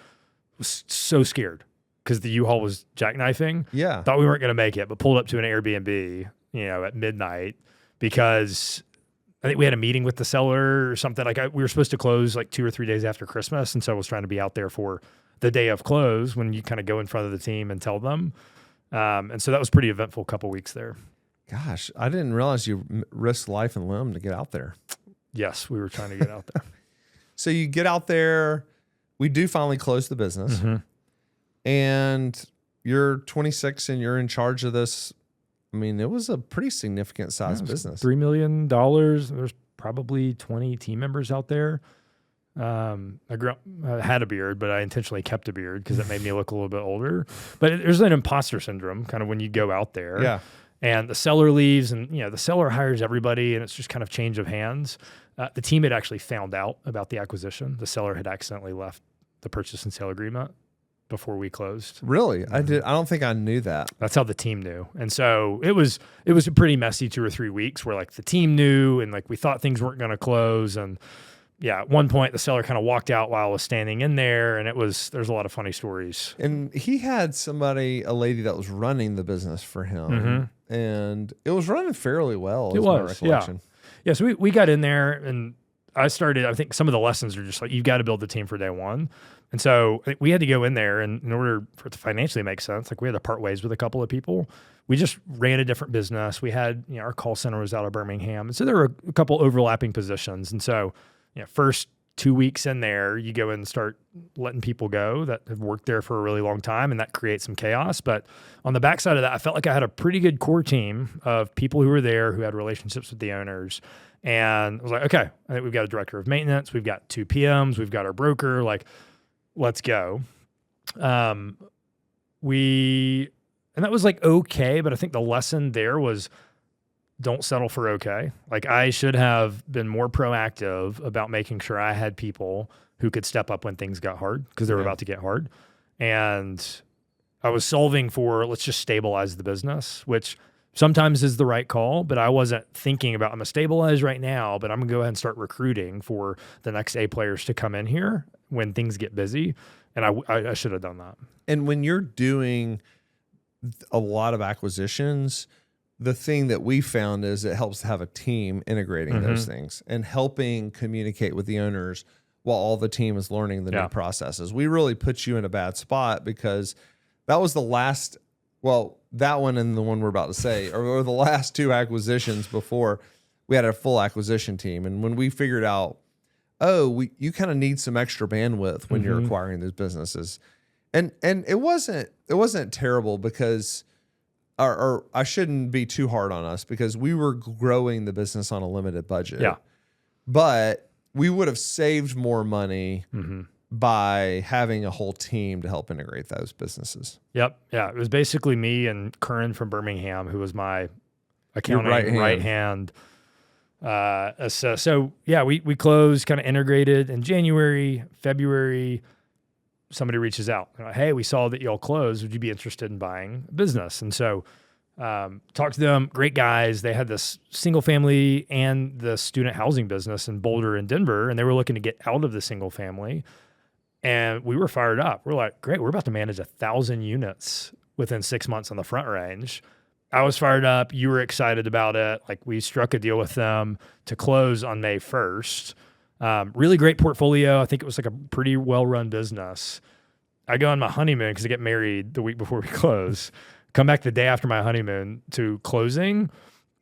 Speaker 1: Was so scared because the U-Haul was jackknifing.
Speaker 2: Yeah.
Speaker 1: Thought we weren't going to make it, but pulled up to an Airbnb, at midnight because I think we had a meeting with the seller or something. Like we were supposed to close like 2 or 3 days after Christmas. And so I was trying to be out there for the day of close when you kind of go in front of the team and tell them. And so that was pretty eventful couple weeks there.
Speaker 2: Gosh, I didn't realize you risked life and limb to get out there.
Speaker 1: Yes, we were trying to get out there.
Speaker 2: So you get out there. We do finally close the business. And you're 26 and you're in charge of this I mean, it was a pretty significant size business.
Speaker 1: $3 million. There's probably 20 team members out there. I had a beard, but I intentionally kept a beard because it made me look a little bit older. But there's an imposter syndrome kind of when you go out there.
Speaker 2: Yeah.
Speaker 1: And the seller leaves, and the seller hires everybody, and it's just kind of change of hands. The team had actually found out about the acquisition. The seller had accidentally left the purchase and sale agreement before we closed.
Speaker 2: Really? I don't think I knew that.
Speaker 1: That's how the team knew. And so it was a pretty messy 2 or 3 weeks where like the team knew and like we thought things weren't going to close. And yeah, at one point the seller kind of walked out while I was standing in there, and there's a lot of funny stories.
Speaker 2: And he had a lady that was running the business for him, and it was running fairly well.
Speaker 1: It was, yeah. So we got in there, and I think some of the lessons are just like, you've got to build the team for day one. And so I think we had to go in there, and in order for it to financially make sense, like we had to part ways with a couple of people. We just ran a different business. We had, our call center was out of Birmingham. And so there were a couple overlapping positions. And so, first 2 weeks in there, you go in and start letting people go that have worked there for a really long time, and that creates some chaos. But on the backside of that, I felt like I had a pretty good core team of people who were there who had relationships with the owners. And I was like, okay, I think we've got a director of maintenance, we've got 2 PMs, we've got our broker, like, let's go. And that was like okay, but I think the lesson there was don't settle for okay. Like I should have been more proactive about making sure I had people who could step up when things got hard, because they were about to get hard. And I was solving for, let's just stabilize the business, which sometimes is the right call, but I wasn't thinking about, I'm going to stabilize right now, but I'm going to go ahead and start recruiting for the next A players to come in here when things get busy. And I should have done that.
Speaker 2: And when you're doing a lot of acquisitions, the thing that we found is it helps to have a team integrating those things and helping communicate with the owners while all the team is learning the new processes. We really put you in a bad spot because that was that one and the one we're about to say are the last 2 acquisitions before we had a full acquisition team. And when we figured out, you kind of need some extra bandwidth when you're acquiring these businesses. And it wasn't terrible because or I shouldn't be too hard on us because we were growing the business on a limited budget.
Speaker 1: Yeah.
Speaker 2: But we would have saved more money by having a whole team to help integrate those businesses.
Speaker 1: Yep. Yeah. It was basically me and Curran from Birmingham, who was my accounting right hand. So yeah, we closed, kind of integrated in January, February. Somebody reaches out, hey, we saw that y'all closed. Would you be interested in buying a business? And so talked to them, great guys. They had this single family and the student housing business in Boulder and Denver, and they were looking to get out of the single family. And we were fired up. We're like, great, we're about to manage 1,000 units within 6 months on the Front Range. I was fired up. You were excited about it. Like we struck a deal with them to close on May 1st. Really great portfolio. I think it was like a pretty well-run business. I go on my honeymoon because I get married the week before we close. Come back the day after my honeymoon to closing.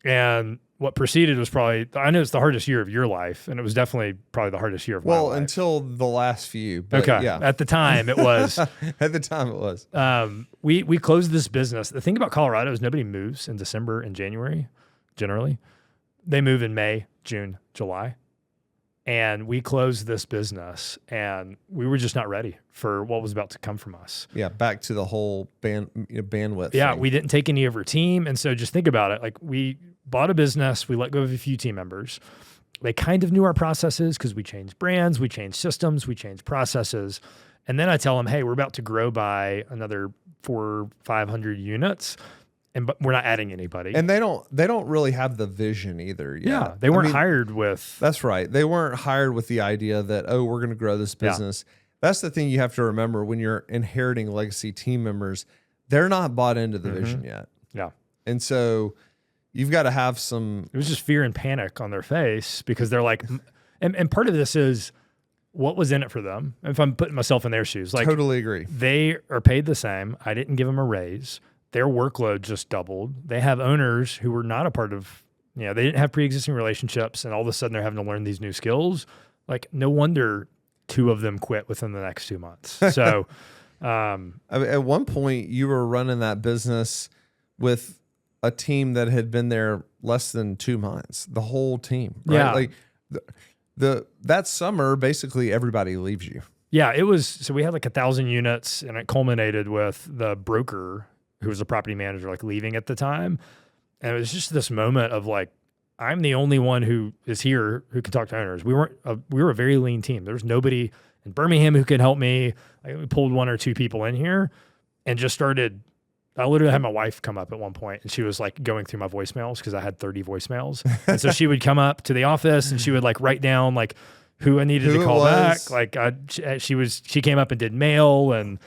Speaker 1: And what preceded was probably, I know it's the hardest year of your life, and it was definitely probably the hardest year of my life.
Speaker 2: Well, until the last few. But
Speaker 1: okay.
Speaker 2: Yeah.
Speaker 1: At the time, it was.
Speaker 2: At the time, it was.
Speaker 1: We closed this business. The thing about Colorado is nobody moves in December and January, generally. They move in May, June, July. And we closed this business, and we were just not ready for what was about to come from us.
Speaker 2: Yeah, back to the whole bandwidth.
Speaker 1: Yeah,
Speaker 2: thing.
Speaker 1: We didn't take any of our team. And so just think about it. Like we bought a business, we let go of a few team members. They kind of knew our processes because we changed brands, we changed systems, we changed processes. And then I tell them, hey, we're about to grow by another 400 or 500 units. But we're not adding anybody.
Speaker 2: And they don't really have the vision either yet.
Speaker 1: Yeah, they weren't hired with...
Speaker 2: That's right. They weren't hired with the idea that, we're going to grow this business. Yeah. That's the thing you have to remember when you're inheriting legacy team members. They're not bought into the vision yet.
Speaker 1: Yeah.
Speaker 2: And so you've got to have some...
Speaker 1: It was just fear and panic on their face because they're like... And part of this is what was in it for them. If I'm putting myself in their shoes. Like,
Speaker 2: totally agree.
Speaker 1: They are paid the same. I didn't give them a raise. Their workload just doubled. They have owners who were not a part of, they didn't have pre-existing relationships, and all of a sudden they're having to learn these new skills. Like, no wonder 2 of them quit within the next 2 months. So,
Speaker 2: I mean, at one point you were running that business with a team that had been there less than 2 months, the whole team, right?
Speaker 1: Yeah.
Speaker 2: Like that summer, basically everybody leaves you.
Speaker 1: Yeah, it was, so we had like 1,000 units, and it culminated with the broker who was the property manager like leaving at the time. And it was just this moment of like, I'm the only one who is here who can talk to owners. We were a very lean team. There was nobody in Birmingham who could help me. Like, we pulled 1 or 2 people in here and just started. I literally had my wife come up at one point, and she was like going through my voicemails because I had 30 voicemails. And so she would come up to the office and she would like write down like who I needed to call back. Like she came up and did mail, and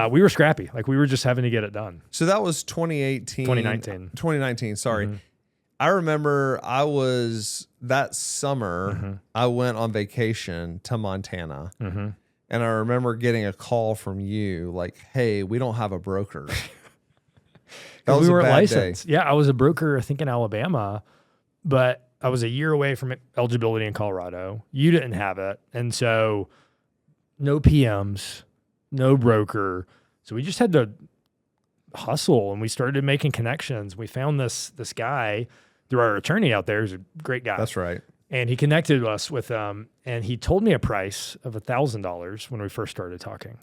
Speaker 1: we were scrappy. Like we were just having to get it done.
Speaker 2: So that was 2019, sorry. Mm-hmm. I remember that summer, mm-hmm. I went on vacation to Montana. Mm-hmm. And I remember getting a call from you like, hey, we don't have a broker.
Speaker 1: We weren't licensed. Yeah, I was a broker, I think in Alabama, but I was a year away from eligibility in Colorado. You didn't have it. And so no PMs, no broker. So we just had to hustle, and we started making connections. We found this guy through our attorney out there, who's a great guy.
Speaker 2: That's right.
Speaker 1: And he connected us with and he told me a price of $1,000 when we first started talking.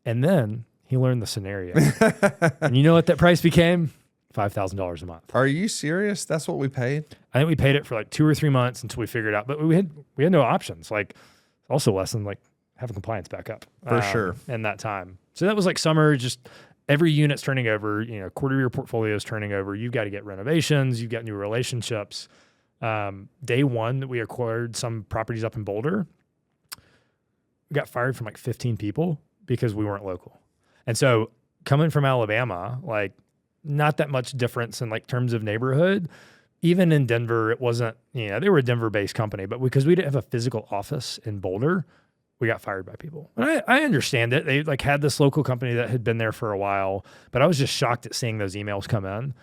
Speaker 1: And then he learned the scenario. And you know what that price became? $5,000 a month.
Speaker 2: Are you serious? That's what we paid?
Speaker 1: I think we paid it for like 2 or 3 months until we figured out. But we had no options. Like, also less than like having compliance back up.
Speaker 2: For sure.
Speaker 1: In that time. So that was like summer, just every unit's turning over, quarter of your portfolio is turning over. You've got to get renovations. You've got new relationships. Day one that we acquired some properties up in Boulder, we got fired from like 15 people because we weren't local. And so coming from Alabama, like not that much difference in like terms of neighborhood. Even in Denver, it wasn't, they were a Denver-based company, but because we didn't have a physical office in Boulder, we got fired by people. And I understand it. They like had this local company that had been there for a while, but I was just shocked at seeing those emails come in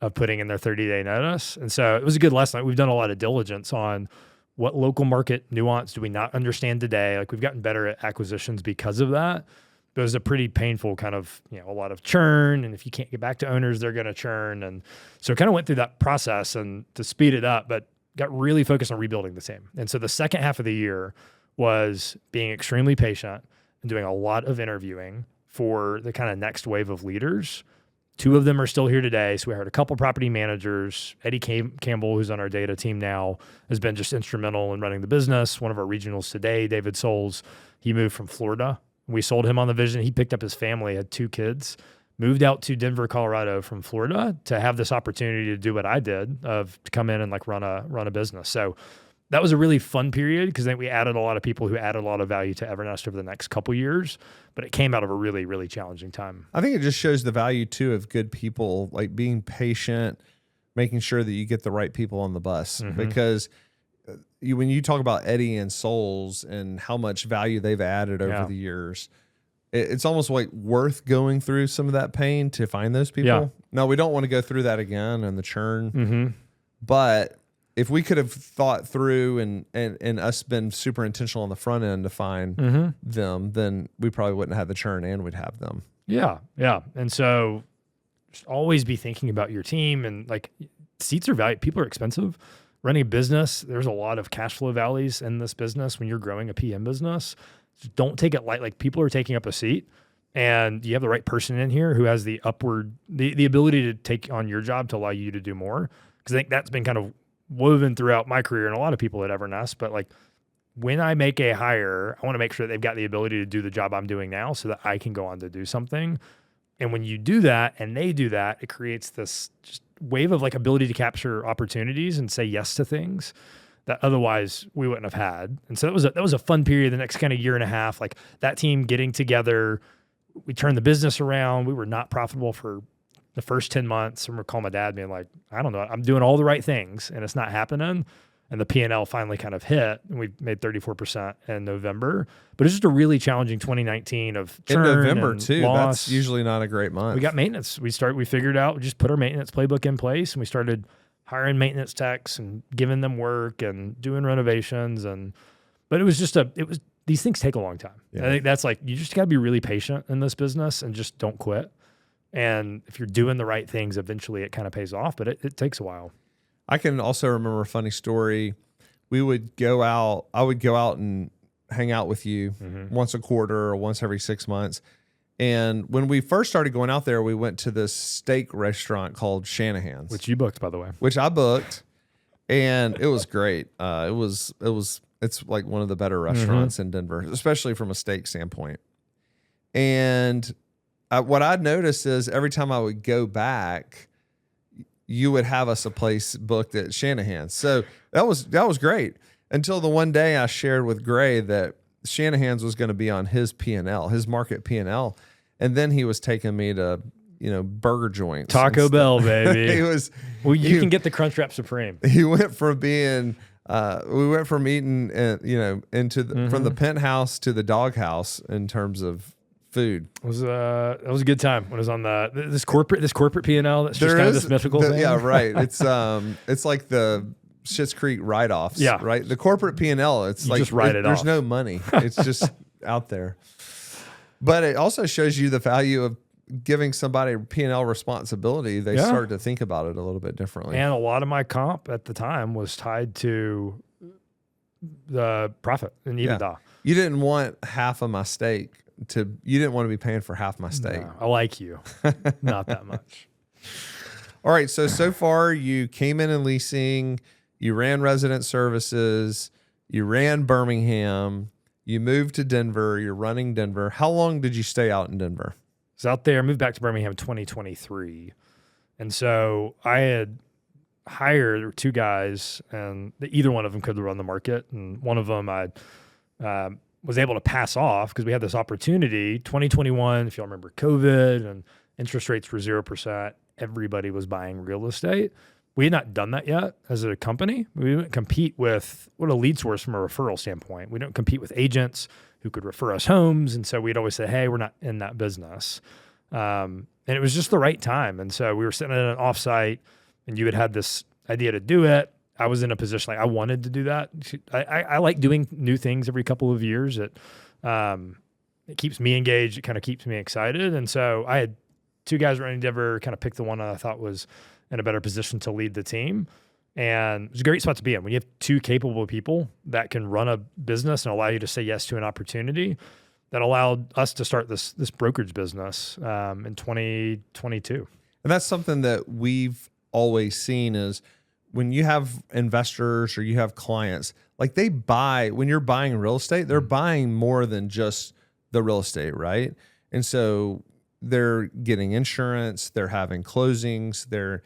Speaker 1: of putting in their 30-day notice. And so it was a good lesson. We've done a lot of diligence on what local market nuance do we not understand today. Like we've gotten better at acquisitions because of that. It was a pretty painful kind of, a lot of churn. And if you can't get back to owners, they're going to churn. And so kind of went through that process and to speed it up, but got really focused on rebuilding the team. And so the second half of the year was being extremely patient and doing a lot of interviewing for the kind of next wave of leaders. 2 of them are still here today. So we hired a couple property managers. Eddie Campbell, who's on our data team now, has been just instrumental in running the business. One of our regionals today, David Souls, he moved from Florida. We sold him on the vision. He picked up his family, had 2 kids, moved out to Denver, Colorado from Florida to have this opportunity to do what I did, to come in and like run a business. So that was a really fun period because then we added a lot of people who added a lot of value to Evernest over the next couple years, but it came out of a really, really challenging time.
Speaker 2: I think it just shows the value too of good people, like being patient, making sure that you get the right people on the bus. Mm-hmm. Because when you talk about Eddie and Souls and how much value they've added over the years, it's almost like worth going through some of that pain to find those people. Yeah. No, we don't want to go through that again and the churn, mm-hmm. but if we could have thought through and us been super intentional on the front end to find mm-hmm. them, then we probably wouldn't have the churn and we'd have them.
Speaker 1: Yeah. Yeah. And so just always be thinking about your team, and like seats are valuable. People are expensive. Running a business, there's a lot of cash flow valleys in this business when you're growing a PM business. Just don't take it light. Like people are taking up a seat, and you have the right person in here who has the ability to take on your job to allow you to do more. Because I think that's been kind of woven throughout my career and a lot of people at Evernest. But like when I make a hire, I want to make sure that they've got the ability to do the job I'm doing now so that I can go on to do something. And when you do that and they do that, it creates this just wave of like ability to capture opportunities and say yes to things that otherwise we wouldn't have had. And so that was a fun period. The next kind of year and a half, like that team getting together, we turned the business around. We were not profitable for the first 10 months. I remember calling my dad being like, I don't know, I'm doing all the right things and it's not happening. And the P&L finally kind of hit, and we made 34% in November. But it's just a really challenging 2019 of churn.
Speaker 2: In November
Speaker 1: and
Speaker 2: too,
Speaker 1: loss.
Speaker 2: That's usually not a great month.
Speaker 1: We got maintenance. We figured out, we just put our maintenance playbook in place, and we started hiring maintenance techs and giving them work and doing renovations. But it was these things take a long time. Yeah. I think that's like, you just got to be really patient in this business and just don't quit. And if you're doing the right things, eventually it kind of pays off, but it takes a while.
Speaker 2: I can also remember a funny story. I would go out and hang out with you once a quarter or once every 6 months. And when we first started going out there, we went to this steak restaurant called Shanahan's,
Speaker 1: Which you booked, by the way.
Speaker 2: which I booked, and it was great. It's like one of the better restaurants in Denver, especially from a steak standpoint. And what I'd noticed is every time I would go back, you would have us a place booked at Shanahan's. So that was great until the one day I shared with Gray that Shanahan's was going to be on his P&L, his market P&L. And then he was taking me to, burger joints.
Speaker 1: Taco Bell, baby.
Speaker 2: You
Speaker 1: can get the Crunchwrap Supreme.
Speaker 2: He went from being, we went from eating, into from the penthouse to the doghouse in terms of food.
Speaker 1: It was that was a good time when it was on this corporate P&L. That's just kind of this mythical thing.
Speaker 2: Yeah, right. It's like the Schitt's Creek write-offs.
Speaker 1: Yeah,
Speaker 2: right. The corporate P&L. It's like
Speaker 1: just write it
Speaker 2: there's
Speaker 1: off.
Speaker 2: no money. It's just out there. But it also shows you the value of giving somebody P&L responsibility. They start to think about it a little bit differently.
Speaker 1: And a lot of my comp at the time was tied to the profit and EBITDA.
Speaker 2: Yeah. You didn't want half of my steak. You didn't want to be paying for half my steak.
Speaker 1: No, I like you. Not that much.
Speaker 2: All right. So far you came in leasing, you ran resident services, you ran Birmingham, you moved to Denver, you're running Denver. How long did you stay out in Denver?
Speaker 1: I was out there, moved back to Birmingham in 2023. And so I had hired 2 guys, and either one of them could run the market. And one of them I was able to pass off because we had this opportunity. 2021, if y'all remember COVID and interest rates were 0%, everybody was buying real estate. We had not done that yet as a company. We didn't compete with what a lead source from a referral standpoint. We don't compete with agents who could refer us homes. And so we'd always say, hey, we're not in that business. And it was just the right time. And so we were sitting at an offsite and you had this idea to do it. I was in a position like I wanted to do that. I like doing new things every couple of years. It keeps me engaged. It kind of keeps me excited. And so I had 2 guys running Denver, kind of picked the one that I thought was in a better position to lead the team. And it was a great spot to be in. When you have 2 capable people that can run a business and allow you to say yes to an opportunity, that allowed us to start this brokerage business in 2022.
Speaker 2: And that's something that we've always seen is when you have investors or you have clients, like they buy, when you're buying real estate, they're buying more than just the real estate, right? And so they're getting insurance, they're having closings, they're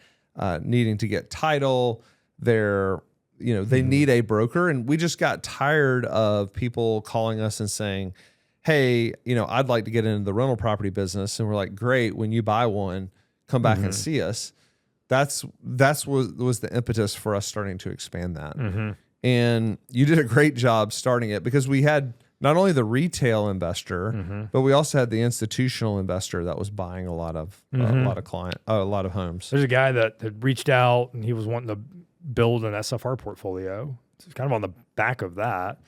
Speaker 2: needing to get title, they need a broker. And we just got tired of people calling us and saying, hey, I'd like to get into the rental property business. And we're like, great, when you buy one, come back and see us. That's was the impetus for us starting to expand that. And you did a great job starting it because we had not only the retail investor, but we also had the institutional investor that was buying a lot of homes.
Speaker 1: There's a guy that had reached out and he was wanting to build an SFR portfolio. It's kind of on the back of that.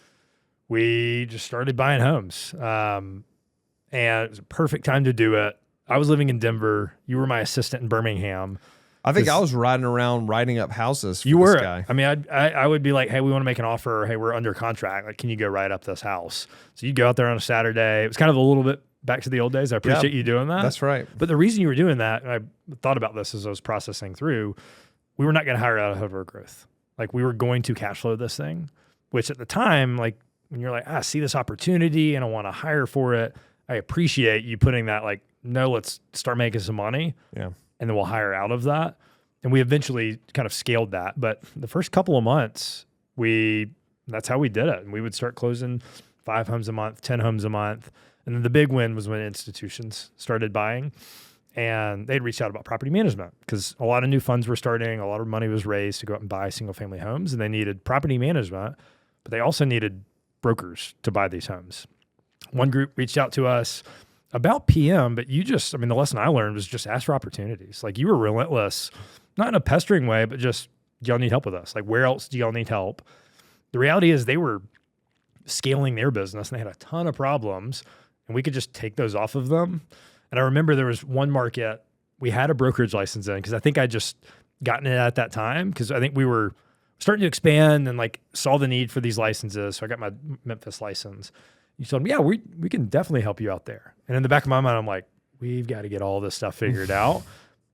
Speaker 1: We just started buying homes, and it was a perfect time to do it. I was living in Denver. You were my assistant in Birmingham.
Speaker 2: I think I was riding around writing up houses for
Speaker 1: you were.
Speaker 2: this guy.
Speaker 1: I mean, I would be like, hey, we want to make an offer. Or, hey, we're under contract. Like, can you go write up this house? So you'd go out there on a Saturday. It was kind of a little bit back to the old days. I appreciate you doing that.
Speaker 2: That's right.
Speaker 1: But the reason you were doing that, and I thought about this as I was processing through, we were not going to hire out of our growth. Like, we were going to cash flow this thing, which at the time, like, when you're like, I see this opportunity and I want to hire for it, I appreciate you putting that, like, no, let's start making some money.
Speaker 2: Yeah.
Speaker 1: And then we'll hire out of that. And we eventually kind of scaled that. But the first couple of months, that's how we did it. And we would start closing 5 homes a month, 10 homes a month. And then the big win was when institutions started buying. And they'd reached out about property management because a lot of new funds were starting. A lot of money was raised to go out and buy single family homes. And they needed property management, but they also needed brokers to buy these homes. One group reached out to us about PM, but the lesson I learned was just ask for opportunities. Like, you were relentless, not in a pestering way, but just, do y'all need help with us? Like, where else do y'all need help? The reality is they were scaling their business and they had a ton of problems and we could just take those off of them. And I remember there was one market we had a brokerage license in because I think I just gotten it at that time because I think we were starting to expand and like saw the need for these licenses. So I got my Memphis license. You told me, yeah, we can definitely help you out there. And in the back of my mind, I'm like, we've got to get all this stuff figured out.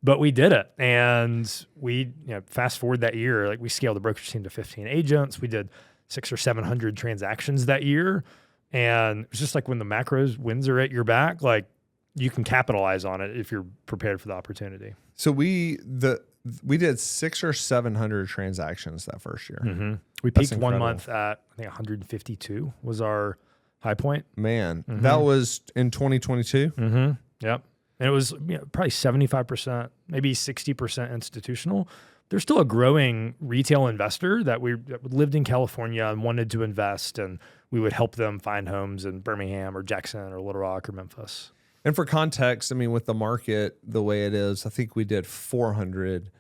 Speaker 1: But we did it. And we, fast forward that year, like we scaled the brokerage team to 15 agents. We did 600 or 700 transactions that year. And it's just like when the macros winds are at your back, like you can capitalize on it if you're prepared for the opportunity.
Speaker 2: So we did 600 or 700 transactions that first year.
Speaker 1: Mm-hmm. We peaked 1 month at, I think 152 was our high point.
Speaker 2: Man, that was in 2022.
Speaker 1: Mm-hmm. Yep. And it was probably 75%, maybe 60% institutional. There's still a growing retail investor that lived in California and wanted to invest, and we would help them find homes in Birmingham or Jackson or Little Rock or Memphis.
Speaker 2: And for context, I mean, with the market the way it is, I think we did 400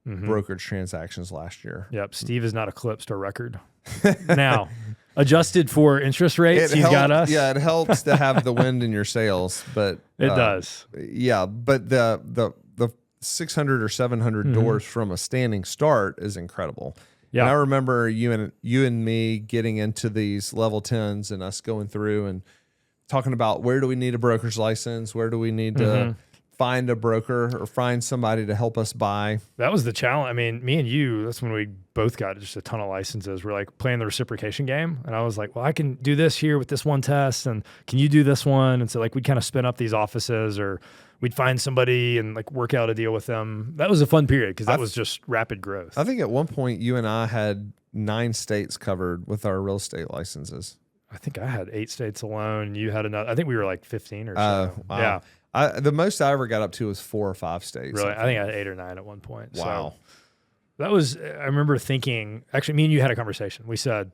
Speaker 2: brokerage transactions last year.
Speaker 1: Yep. Steve has not eclipsed our record. Now, adjusted for interest rates, he's got us.
Speaker 2: Yeah, it helps to have the wind in your sails, but
Speaker 1: it does.
Speaker 2: Yeah, but the 600 or 700 doors from a standing start is incredible. Yeah, and I remember you and me getting into these level 10s and us going through and talking about where do we need a broker's license, where do we need to find a broker or find somebody to help us buy.
Speaker 1: That was the challenge. I mean, me and you, that's when we both got just a ton of licenses. We're like playing the reciprocation game. And I was like, well, I can do this here with this one test. And can you do this one? And so like we'd kind of spin up these offices or we'd find somebody and like work out a deal with them. That was a fun period because that was just rapid growth.
Speaker 2: I think at one point you and I had 9 states covered with our real estate licenses.
Speaker 1: I think I had 8 states alone. You had another. I think we were like 15 or so.
Speaker 2: Wow.
Speaker 1: Yeah.
Speaker 2: The most I ever got up to was 4 or 5 states.
Speaker 1: Really? I think I had 8 or 9 at one point.
Speaker 2: Wow.
Speaker 1: So that was, I remember thinking, actually, me and you had a conversation. We said,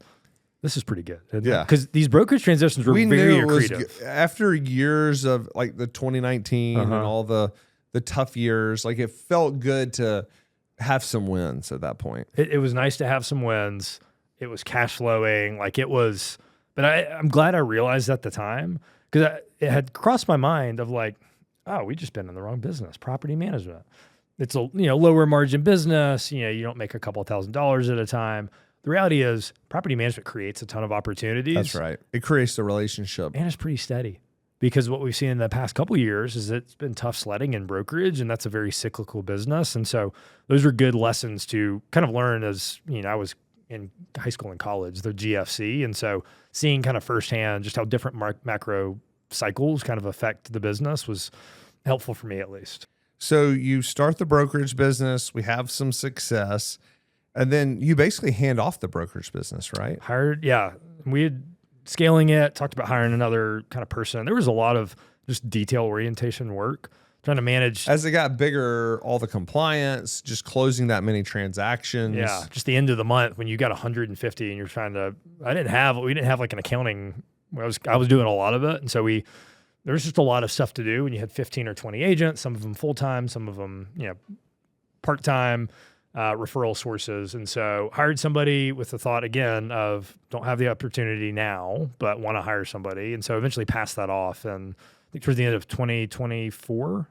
Speaker 1: this is pretty good.
Speaker 2: Yeah.
Speaker 1: Because these brokerage transitions were very accretive.
Speaker 2: After years of like the 2019 and all the tough years, like it felt good to have some wins at that point.
Speaker 1: It was nice to have some wins. It was cash flowing. Like it was, but I'm glad I realized at the time because it had crossed my mind of like, oh, we just been in the wrong business, property management. It's a lower margin business. You don't make a couple $1,000s at a time. The reality is property management creates a ton of opportunities.
Speaker 2: That's right. It creates the relationship.
Speaker 1: And it's pretty steady because what we've seen in the past couple of years is it's been tough sledding in brokerage, and that's a very cyclical business. And so those are good lessons to kind of learn as, I was in high school and college, the GFC. And so seeing kind of firsthand just how different macro cycles kind of affect the business was helpful for me at least.
Speaker 2: So you start the brokerage business, we have some success, and then you basically hand off the brokerage business, right?
Speaker 1: We had scaling it, talked about hiring another kind of person. There was a lot of just detail orientation work, trying to manage.
Speaker 2: As it got bigger, all the compliance, just closing that many transactions.
Speaker 1: Yeah, just the end of the month when you got 150 and you're trying to, we didn't have like an accounting, I was doing a lot of it. And so there was just a lot of stuff to do when you had 15 or 20 agents, some of them full-time, some of them, part-time, referral sources. And so hired somebody with the thought again of don't have the opportunity now, but want to hire somebody. And so eventually passed that off. And I think towards the end of 2024,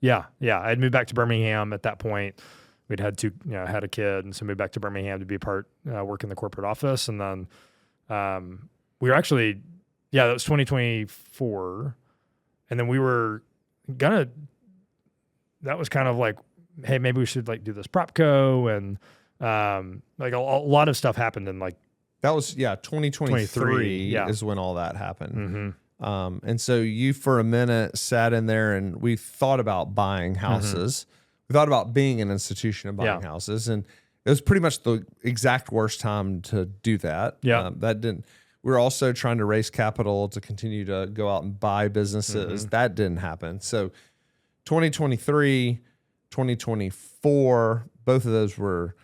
Speaker 1: I had moved back to Birmingham at that point. We'd had had a kid. And so moved back to Birmingham to be work in the corporate office. And then we were actually, that was 2024. And then we were that was kind of like, hey, maybe we should like do this PropCo, and like a lot of stuff happened in like
Speaker 2: that was 2023 is when all that happened. And so you for a minute sat in there and we thought about buying houses. We thought about being an institution and buying houses, and it was pretty much the exact worst time to do that. We were also trying to raise capital to continue to go out and buy businesses. That didn't happen. So 2023, 2024, both of those were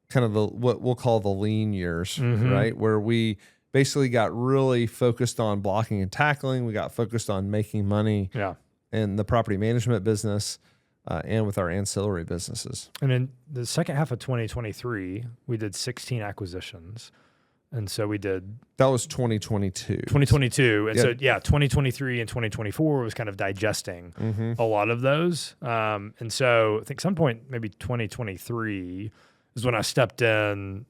Speaker 2: kind of what we'll call the lean years, right? Where we basically got really focused on blocking and tackling. We got focused on making money in the property management business and with our ancillary businesses.
Speaker 1: And in the second half of 2023, we did 16 acquisitions. And so we did
Speaker 2: That was 2022.
Speaker 1: 2022. And
Speaker 2: Yeah.
Speaker 1: so, 2023 and 2024 was kind of digesting a lot of those. And so I think some point, maybe 2023 is when I stepped in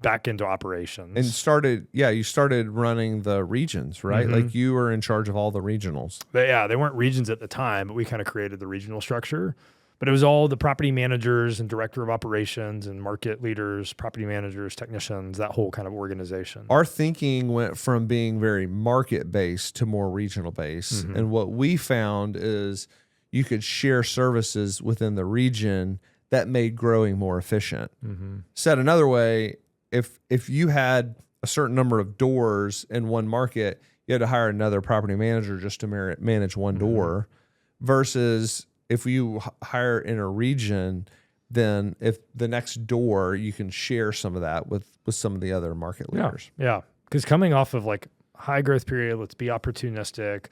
Speaker 1: back into operations.
Speaker 2: And you started running the regions, right? Like you were in charge of all the regionals.
Speaker 1: But they weren't regions at the time, but we kind of created the regional structure. But it was all the property managers and director of operations and market leaders, property managers, technicians, that whole kind of organization.
Speaker 2: Our thinking went from being very market-based to more regional-based. And what we found is you could share services within the region that made growing more efficient. Said another way, if you had a certain number of doors in one market, you had to hire another property manager just to manage one door, versus if you hire in a region, then if the next door, you can share some of that with some of the other market leaders.
Speaker 1: Yeah. Because coming off of like high growth period, let's be opportunistic.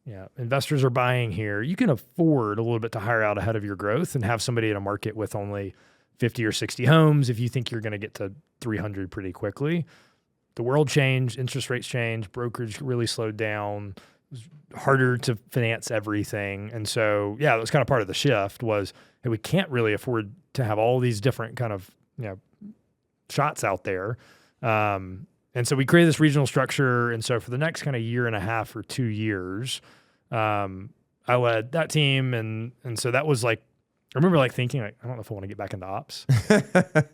Speaker 1: Yeah. Investors are buying here. You can afford a little bit to hire out ahead of your growth and have somebody in a market with only 50 or 60 homes if you think you're going to get to 300 pretty quickly. The world changed, interest rates changed, brokerage really slowed down. It was harder to finance everything. And so, that was kind of part of the shift was, hey, we can't really afford to have all these different kind of, shots out there. And so we created this regional structure. And so for the next kind of year and a half or 2 years, I led that team. And so that was like, I remember like thinking like, I don't know if I want to get back into ops.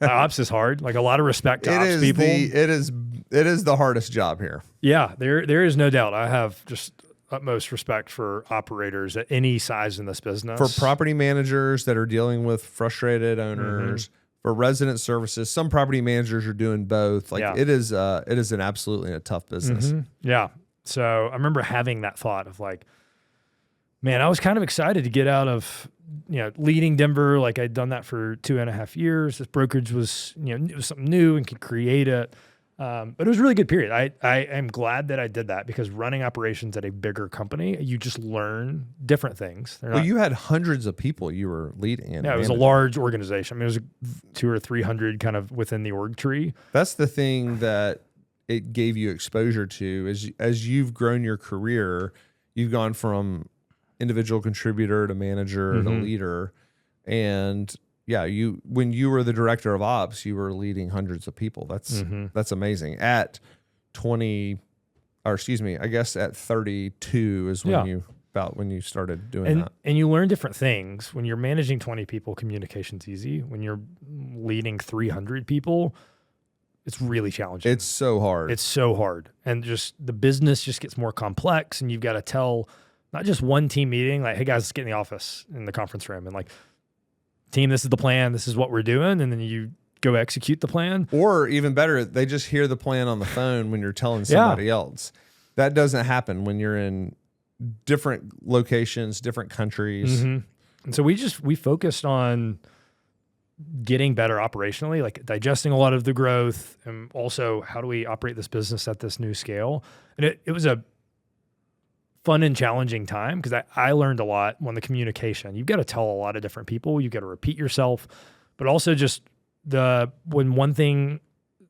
Speaker 1: Ops is hard. Like a lot of respect to ops people.
Speaker 2: It is the hardest job here.
Speaker 1: Yeah, there is no doubt. I have just utmost respect for operators at any size in this business.
Speaker 2: For property managers that are dealing with frustrated owners, for resident services, some property managers are doing both. Like it is an absolutely a tough business.
Speaker 1: Yeah. So I remember having that thought of like, man, I was kind of excited to get out of, leading Denver. Like I'd done that for 2.5 years. This brokerage was, it was something new and could create it. But it was a really good period. I am glad that I did that because running operations at a bigger company, you just learn different things.
Speaker 2: You had hundreds of people you were leading.
Speaker 1: Yeah, it was a large organization. I mean, it was 200 or 300 kind of within the org tree.
Speaker 2: That's the thing that it gave you exposure to. As you've grown your career, you've gone from individual contributor to manager to leader. And when you were the director of ops, you were leading hundreds of people. That's amazing. At 32 is when you started doing that.
Speaker 1: And you learn different things. When you're managing 20 people, communication's easy. When you're leading 300 people, it's really challenging.
Speaker 2: It's so hard.
Speaker 1: And just the business just gets more complex, and you've got to tell not just one team meeting, like, hey guys, let's get in the office in the conference room and like, team, this is the plan, this is what we're doing, and then you go execute the plan.
Speaker 2: Or even better, they just hear the plan on the phone when you're telling somebody else. That doesn't happen when you're in different locations, different countries.
Speaker 1: And so we focused on getting better operationally, like digesting a lot of the growth, and also how do we operate this business at this new scale. And it was a fun and challenging time because I learned a lot on the communication. You've got to tell a lot of different people. You've got to repeat yourself, but also just when one thing,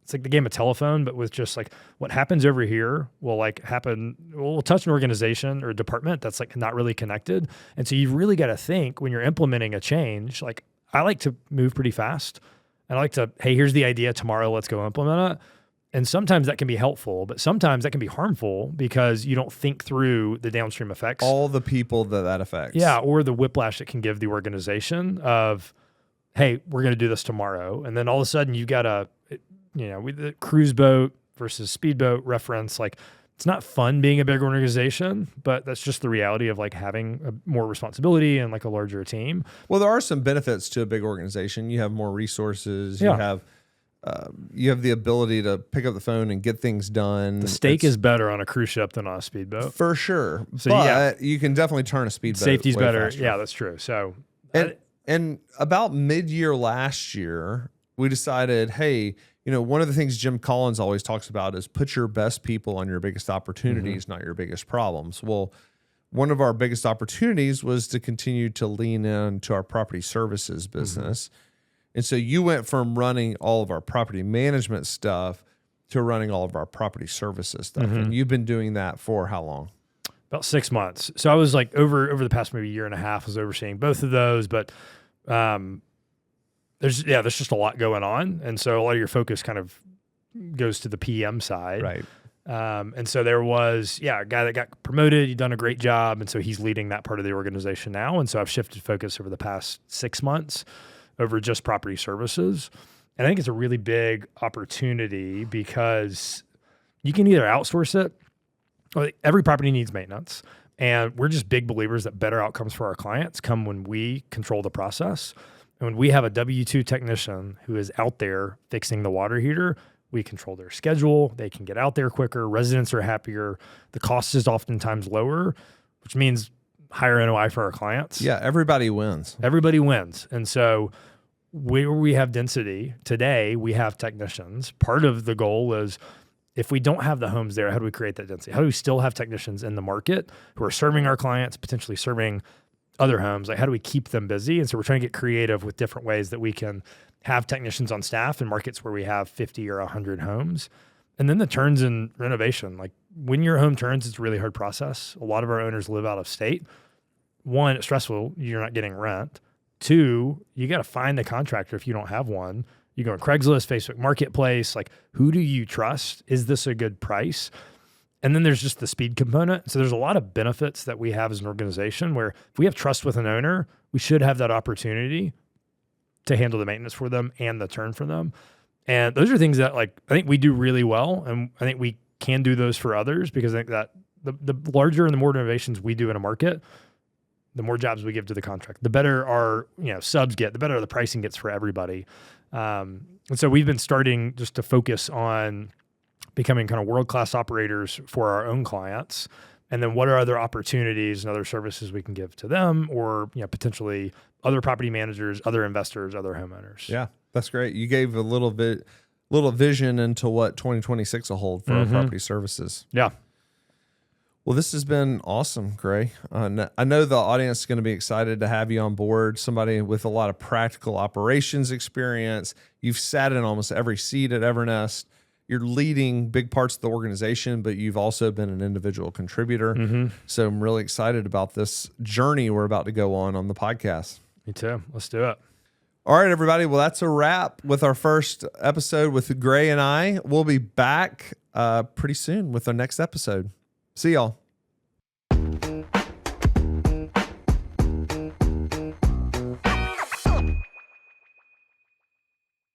Speaker 1: it's like the game of telephone, but with just like what happens over here will touch an organization or a department that's like not really connected. And so you really got to think when you're implementing a change. Like I like to move pretty fast, and I like to, hey, here's the idea tomorrow, let's go implement it. And sometimes that can be helpful, but sometimes that can be harmful because you don't think through the downstream effects.
Speaker 2: All the people that affects.
Speaker 1: Yeah, or the whiplash it can give the organization of, hey, we're going to do this tomorrow. And then all of a sudden you've got the cruise boat versus speedboat reference. Like it's not fun being a big organization, but that's just the reality of like having more responsibility and like a larger team.
Speaker 2: Well, there are some benefits to a big organization. You have more resources. You have the ability to pick up the phone and get things done.
Speaker 1: The steak is better on a cruise ship than on a speedboat.
Speaker 2: For sure. So but you can definitely turn a speedboat.
Speaker 1: Safety's better.
Speaker 2: Faster.
Speaker 1: Yeah, that's true. So,
Speaker 2: and about mid-year last year, we decided, hey, one of the things Jim Collins always talks about is put your best people on your biggest opportunities, not your biggest problems. Well, one of our biggest opportunities was to continue to lean into our property services business. And so you went from running all of our property management stuff to running all of our property services stuff. And you've been doing that for how long?
Speaker 1: About 6 months. So I was like over the past maybe year and a half, was overseeing both of those, but there's just a lot going on. And so a lot of your focus kind of goes to the PM side.
Speaker 2: Right.
Speaker 1: And so there was, a guy that got promoted, he'd done a great job. And so he's leading that part of the organization now. And so I've shifted focus over the past 6 months over just property services. And I think it's a really big opportunity because you can either outsource it. Every property needs maintenance. And we're just big believers that better outcomes for our clients come when we control the process. And when we have a W-2 technician who is out there fixing the water heater, we control their schedule. They can get out there quicker. Residents are happier. The cost is oftentimes lower, which means higher NOI for our clients.
Speaker 2: Yeah, everybody wins.
Speaker 1: Everybody wins. And so where we have density today, we have technicians. Part of the goal is if we don't have the homes there, how do we create that density? How do we still have technicians in the market who are serving our clients, potentially serving other homes? Like, how do we keep them busy? And so we're trying to get creative with different ways that we can have technicians on staff in markets where we have 50 or 100 homes. And then the turns and renovation. Like, when your home turns, it's a really hard process. A lot of our owners live out of state. One, it's stressful. You're not getting rent. Two, you got to find the contractor if you don't have one. You go on Craigslist, Facebook Marketplace. Like, who do you trust? Is this a good price? And then there's just the speed component. So there's a lot of benefits that we have as an organization where if we have trust with an owner, we should have that opportunity to handle the maintenance for them and the turn for them. And those are things that, like, I think we do really well. And I think we can do those for others because I think that the larger and the more innovations we do in a market, the more jobs we give to the contract, the better our subs get, the better the pricing gets for everybody. And so we've been starting just to focus on becoming kind of world-class operators for our own clients. And then what are other opportunities and other services we can give to them or potentially other property managers, other investors, other homeowners.
Speaker 2: Yeah, that's great. You gave a little vision into what 2026 will hold for our property services.
Speaker 1: Yeah.
Speaker 2: Well, this has been awesome, Gray. I know the audience is going to be excited to have you on board, somebody with a lot of practical operations experience. You've sat in almost every seat at Evernest. You're leading big parts of the organization, but you've also been an individual contributor. So I'm really excited about this journey we're about to go on the podcast.
Speaker 1: Me too. Let's do it.
Speaker 2: All right, everybody. Well, that's a wrap with our first episode with Gray and I. We'll be back pretty soon with our next episode. See y'all.